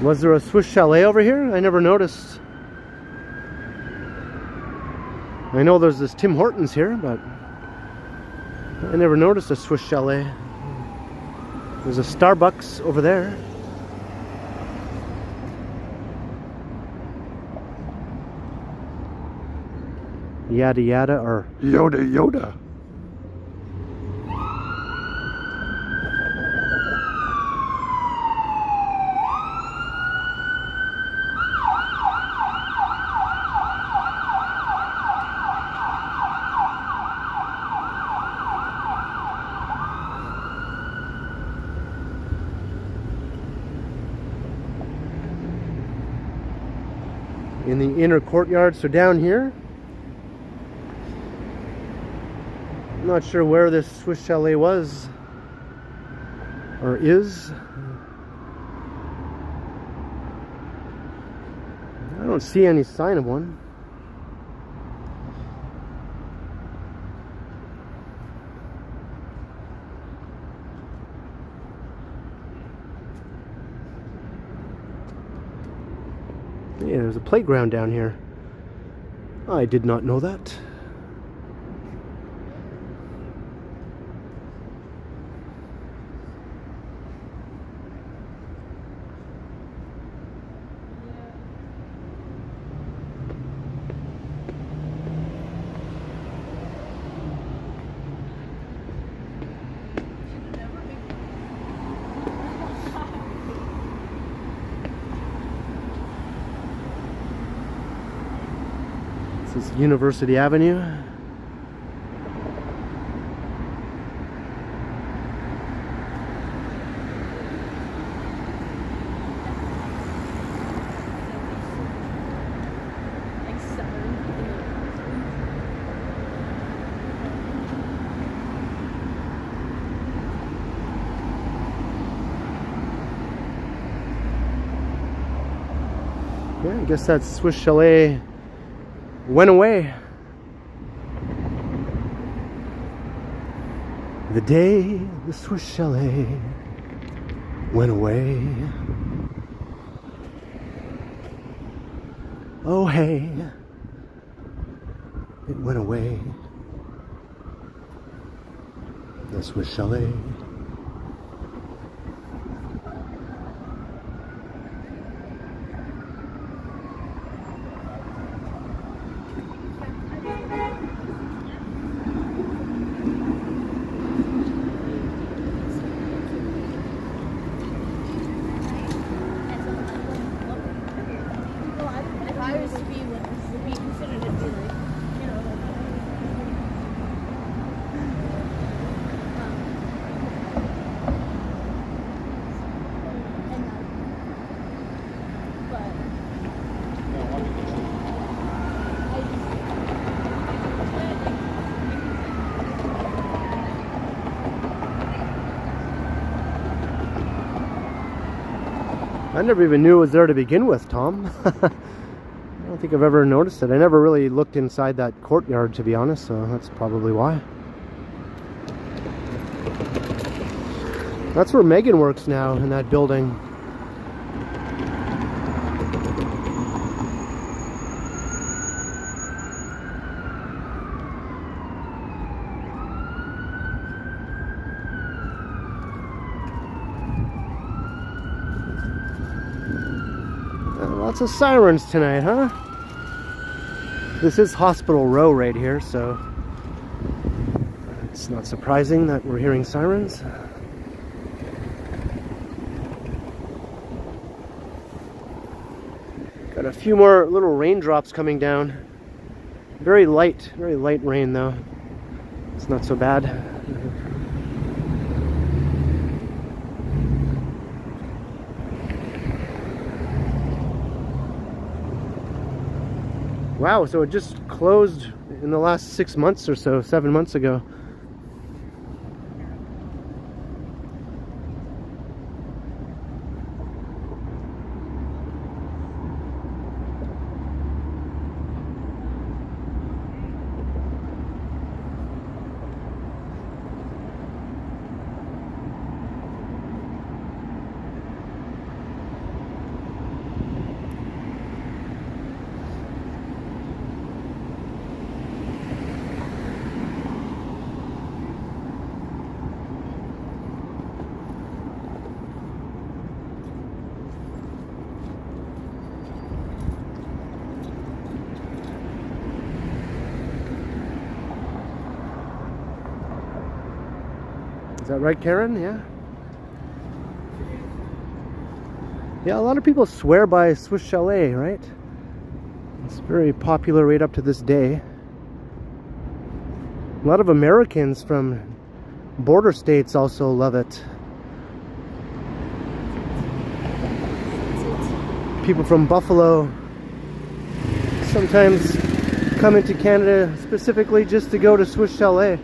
Was there a Swiss chalet over here? I never noticed. I know there's this Tim Hortons here, but I never noticed a Swiss chalet. There's a Starbucks over there. Yada yada, or Yoda Yoda. in the inner courtyard. So down here, I'm not sure where this Swiss chalet was or is. I don't see any sign of one. Yeah, there's a playground down here. I did not know that. This is University Avenue. Yeah, I guess that Swiss chalet went away. The day the Swiss chalet went away. Oh hey, it went away. The Swiss chalet. I never even knew it was there to begin with, Tom. I don't think I've ever noticed it. I never really looked inside that courtyard, to be honest, so that's probably why. That's where Megan works now, in that building. Lots of sirens tonight, huh? This is Hospital Row right here, so it's not surprising that we're hearing sirens. Got a few more little raindrops coming down. Very light rain though. It's not so bad. Wow, so it just closed in the last 6 months or so, 7 months ago. Is that right, Karen? Yeah. Yeah, a lot of people swear by Swiss chalet, right? It's very popular right up to this day. A lot of Americans from border states also love it. People from Buffalo sometimes come into Canada specifically just to go to Swiss Chalet.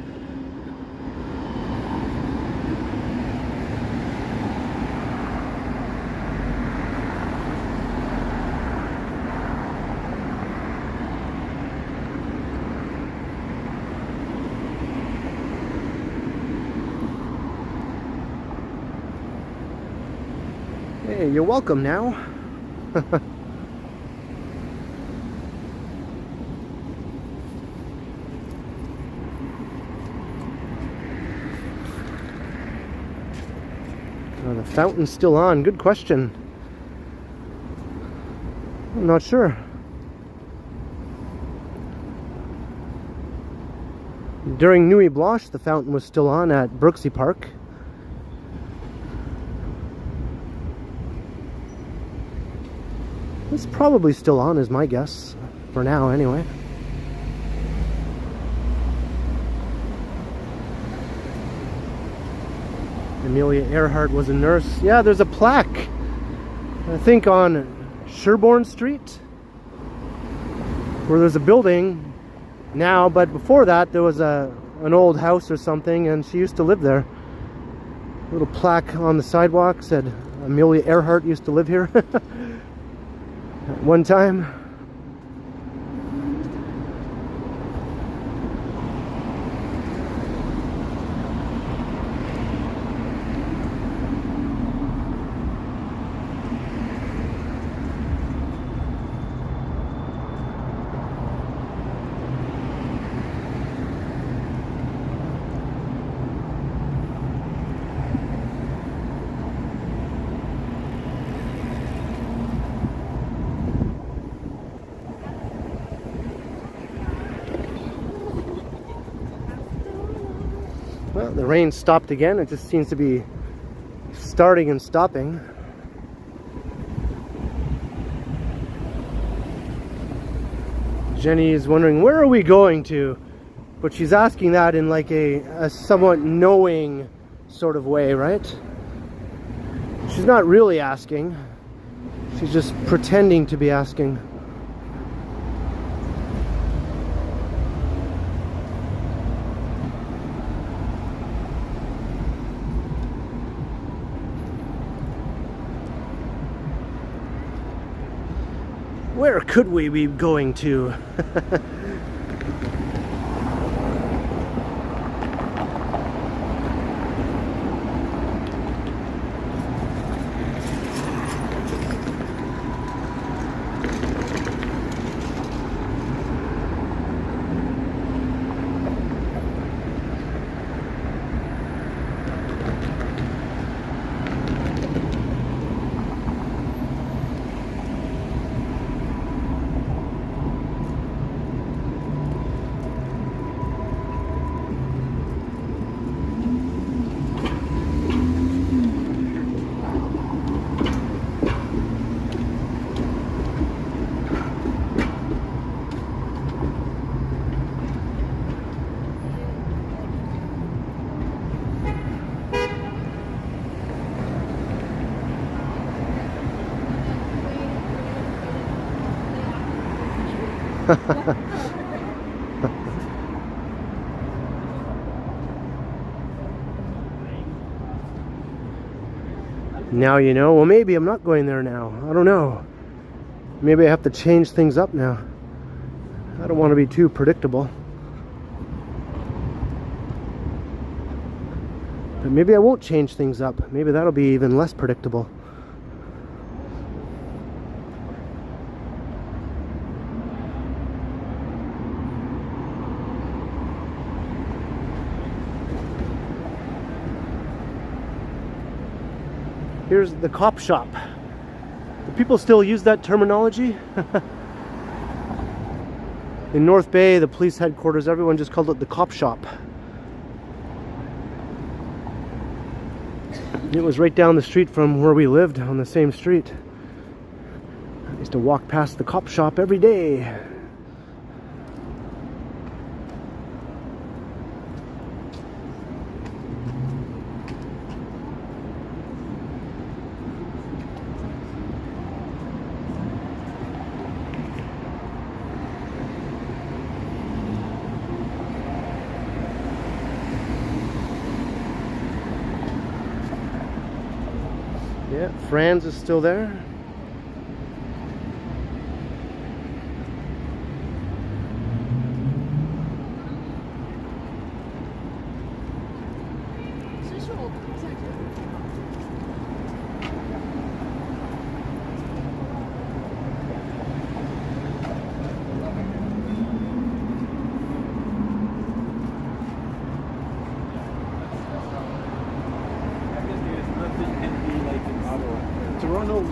Hey, you're welcome now. The fountain's still on. Good question. I'm not sure. During Nuit Blanche, the fountain was still on at Brooksea Park. It's probably still on, is my guess. For now, anyway. Amelia Earhart was a nurse. Yeah, there's a plaque, I think on Sherbourne Street, where there's a building now, but before that there was an old house or something, and she used to live there. A little plaque on the sidewalk said Amelia Earhart used to live here at one time. Well, the rain stopped again. It just seems to be starting and stopping. Jenny is wondering, where are we going to? But she's asking that in like a somewhat knowing sort of way, right? She's not really asking. She's just pretending to be asking. Where could we be going to? Now you know. Well, maybe I'm not going there now. I don't know. Maybe I have to change things up now. I don't want to be too predictable. But maybe I won't change things up. Maybe that'll be even less predictable. Here's the cop shop. Do people still use that terminology? In North Bay, the police headquarters, everyone just called it the cop shop. It was right down the street from where we lived, on the same street. I used to walk past the cop shop every day. Yeah, Franz is still there. Toronto.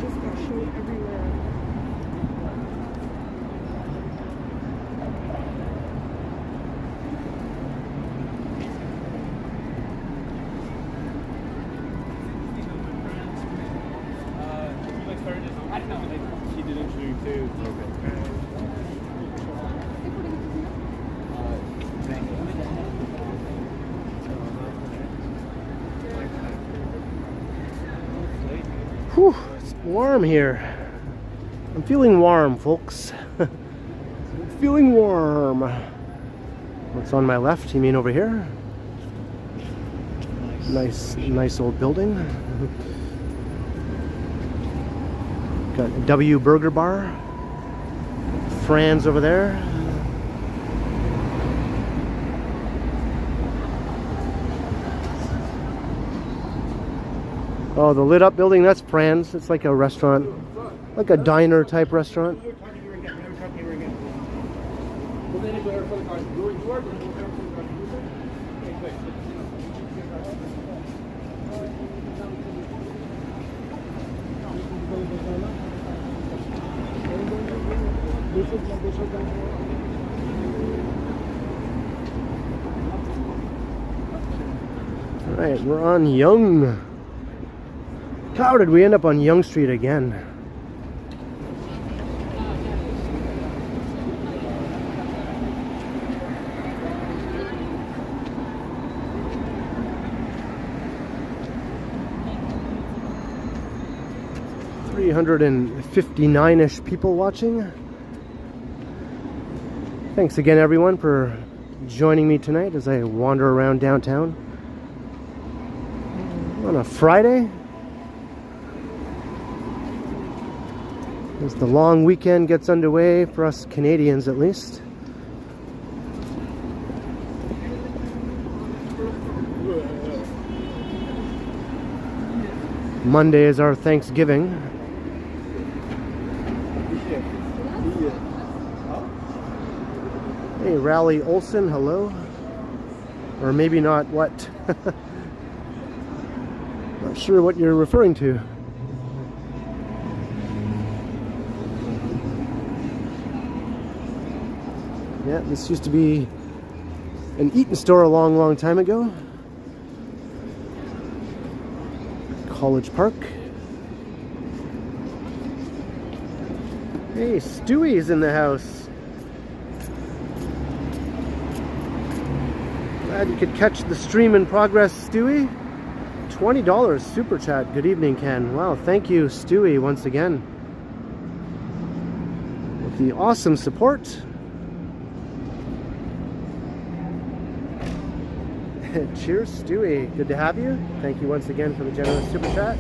She did interview too. Whew, it's warm here. I'm feeling warm, folks. Feeling warm. What's on my left? You mean over here? Nice old building. Got W Burger Bar. Franz over there. Oh, the lit up building, that's Franz. It's like a restaurant, like a diner type restaurant. All right, we're on Yonge. How did we end up on Yonge Street again? $359-ish people watching. Thanks again, everyone, for joining me tonight as I wander around downtown on a Friday. As the long weekend gets underway, for us Canadians at least. Monday is our Thanksgiving. Hey, Raleigh Olson, hello. Or maybe not, what? Not sure what you're referring to. Yeah, this used to be an Eaton store a long time ago. College Park. Hey, Stewie's in the house. Glad you could catch the stream in progress, Stewie. $20 super chat. Good evening, Ken. Wow, thank you, Stewie, once again. With the awesome support. Cheers, Stewie. Good to have you. Thank you once again for the generous super chat.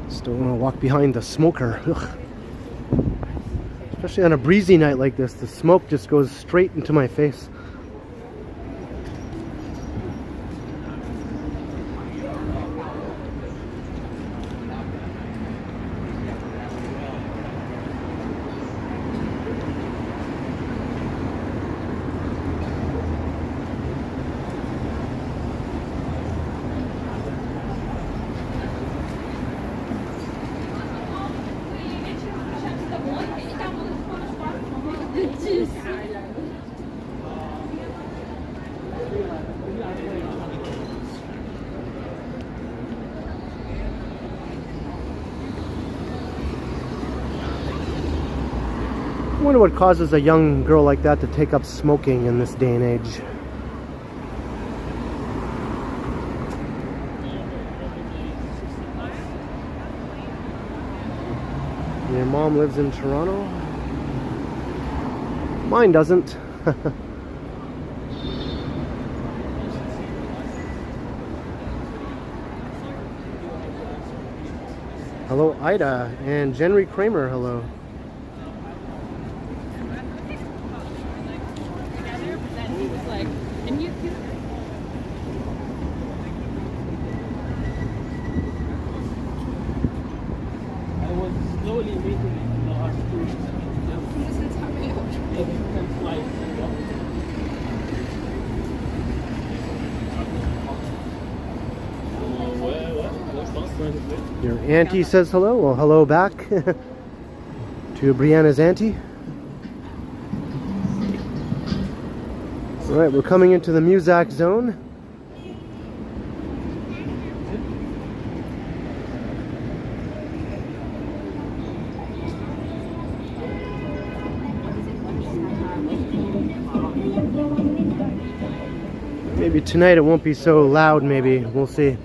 Still want to walk behind the smoker. Ugh. Especially on a breezy night like this, the smoke just goes straight into my face. wonder what causes a young girl like that to take up smoking in this day and age. Your mom lives in Toronto? Mine doesn't. Hello, Ida, and Jenry Kramer, hello. Your auntie says hello. Well, hello back to Brianna's auntie. Alright, we're coming into the Muzak zone. Maybe tonight it won't be so loud, maybe. We'll see.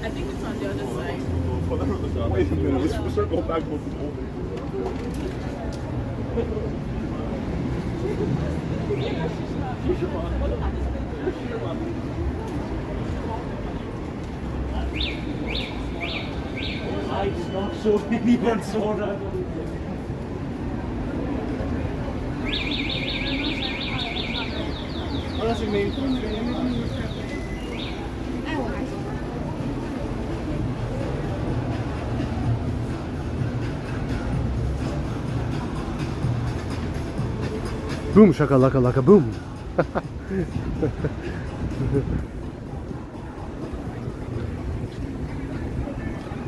I think it's on the other side. Wait a minute, let's circle back. I did not show anyone soda. Oh, that's your name. Boom shakalaka laka boom.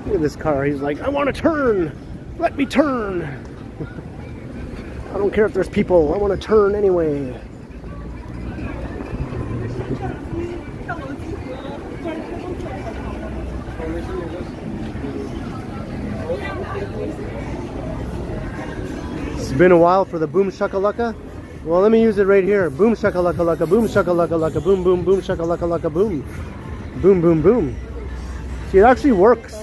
Look at this car. He's like, I want to turn. Let me turn. I don't care if there's people. I want to turn anyway. It's been a while for the boom shakalaka. Well, let me use it right here. Boom shakalaka laka boom shakalaka laka boom boom boom shakalaka laka boom. Boom boom boom. See, it actually works.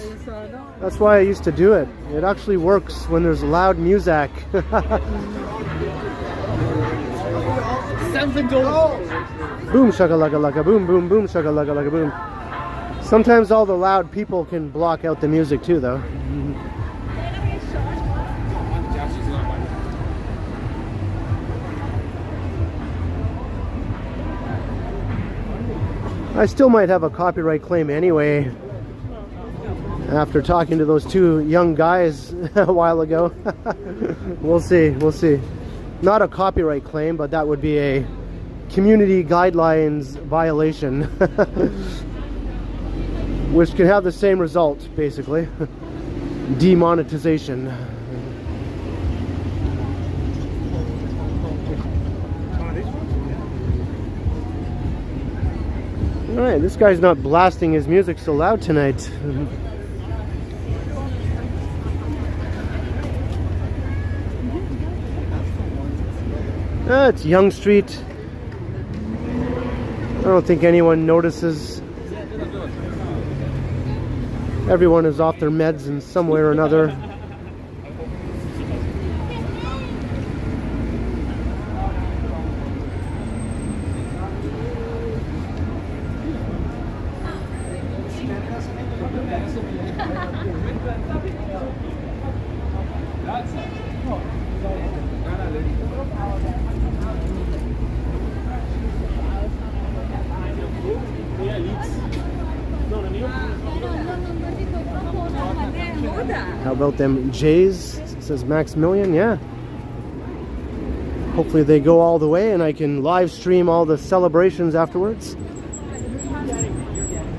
That's why I used to do it. It actually works when there's loud music. Samsung Galaxy. Boom shakalaka laka boom boom boom shakalaka laka boom. Sometimes all the loud people can block out the music too, though. I still might have a copyright claim anyway, after talking to those two young guys a while ago. We'll see, we'll see. Not a copyright claim, but that would be a community guidelines violation, which can have the same result, basically. Demonetization. Alright, this guy's not blasting his music so loud tonight. It's Yonge Street. I don't think anyone notices. Everyone is off their meds in some way or another. How about them Jays? It says Maximilian, yeah. Hopefully they go all the way and I can live stream all the celebrations afterwards.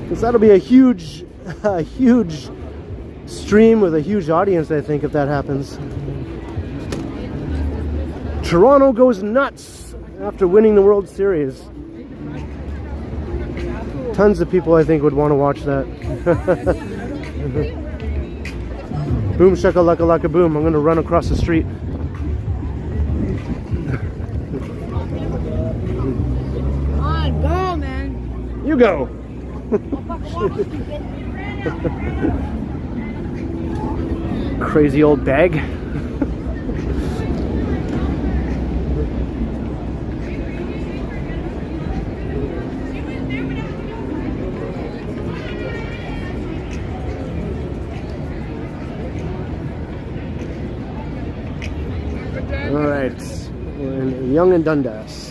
Because that'll be a huge stream with a huge audience, I think, if that happens. Toronto goes nuts after winning the World Series. Tons of people I think would want to watch that. Boom shakalaka laka boom. I'm gonna run across the street. On, go, man. You go. Crazy old bag. All right, we're in Young and Dundas.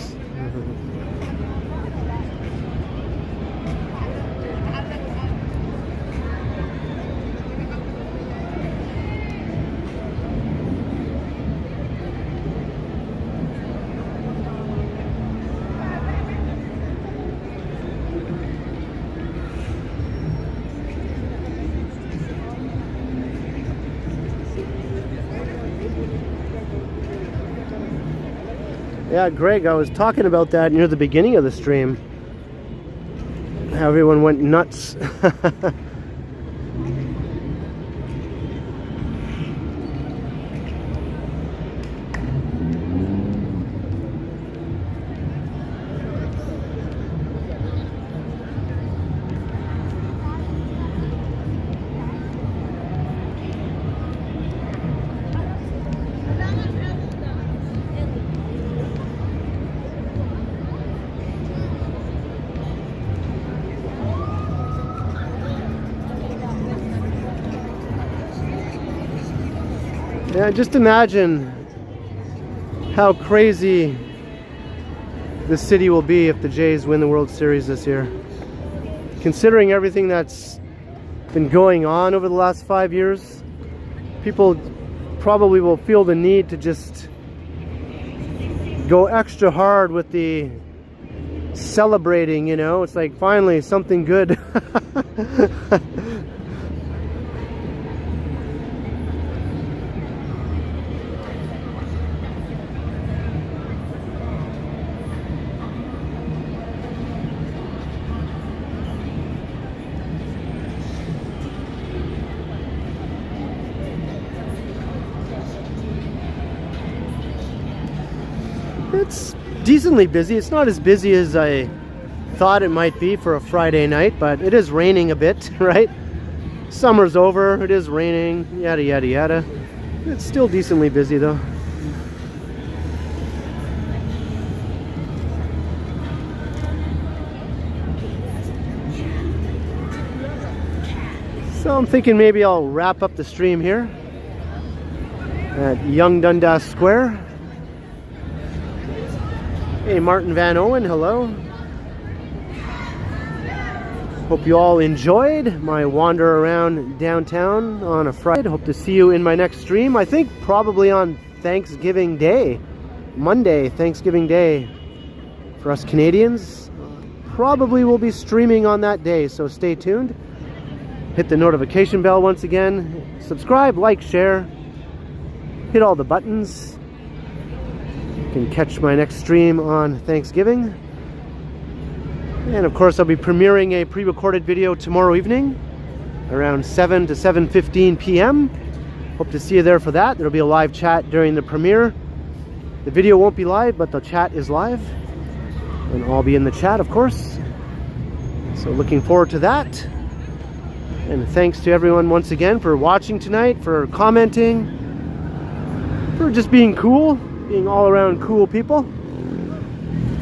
Yeah, Greg, I was talking about that near the beginning of the stream. How everyone went nuts. Yeah, just imagine how crazy the city will be if the Jays win the World Series this year. Considering everything that's been going on over the last 5 years, people probably will feel the need to just go extra hard with the celebrating, you know? It's like finally something good. It's decently busy. It's not as busy as I thought it might be for a Friday night, but it is raining a bit, right? Summer's over, it is raining, yada yada yada. It's still decently busy though. So I'm thinking maybe I'll wrap up the stream here at Young Dundas Square. Hey, Martin Van Owen, hello. Hope you all enjoyed my wander around downtown on a Friday. Hope to see you in my next stream. I think probably on Thanksgiving Day. Monday, Thanksgiving Day for us Canadians. Probably will be streaming on that day, so stay tuned. Hit the notification bell once again. Subscribe, like, share. Hit all the buttons. Can catch my next stream on Thanksgiving. And of course I'll be premiering a pre-recorded video tomorrow evening around 7 to 7:15 p.m. Hope to see you there for that. There'll be a live chat during the premiere. The video won't be live, but the chat is live. And I'll be in the chat, of course. So looking forward to that. And thanks to everyone once again for watching tonight, for commenting, for just being cool. Being all around cool people.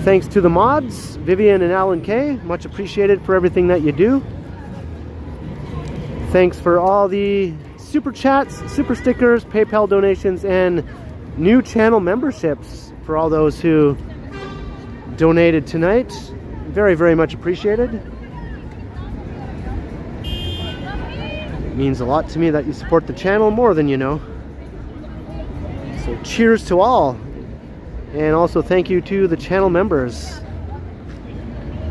Thanks to the mods, Vivian and Alan K. Much appreciated for everything that you do. Thanks for all the super chats, super stickers, PayPal donations, and new channel memberships for all those who donated tonight. Very, very much appreciated. It means a lot to me that you support the channel more than you know. So cheers to all, and also thank you to the channel members.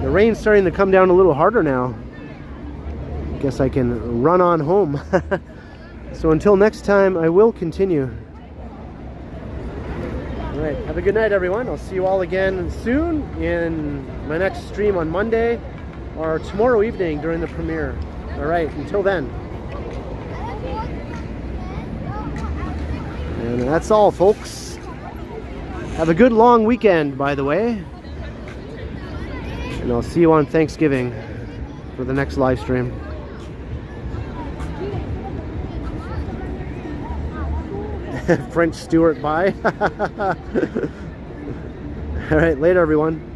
The rain's starting to come down a little harder now. I guess I can run on home. So until next time, I will continue. All right, have a good night everyone. I'll see you all again soon in my next stream on Monday. or tomorrow evening during the premiere. All right, until then. And that's all, folks. Have a good long weekend, by the way. And I'll see you on Thanksgiving for the next live stream. French Stewart, bye. All right, later, everyone.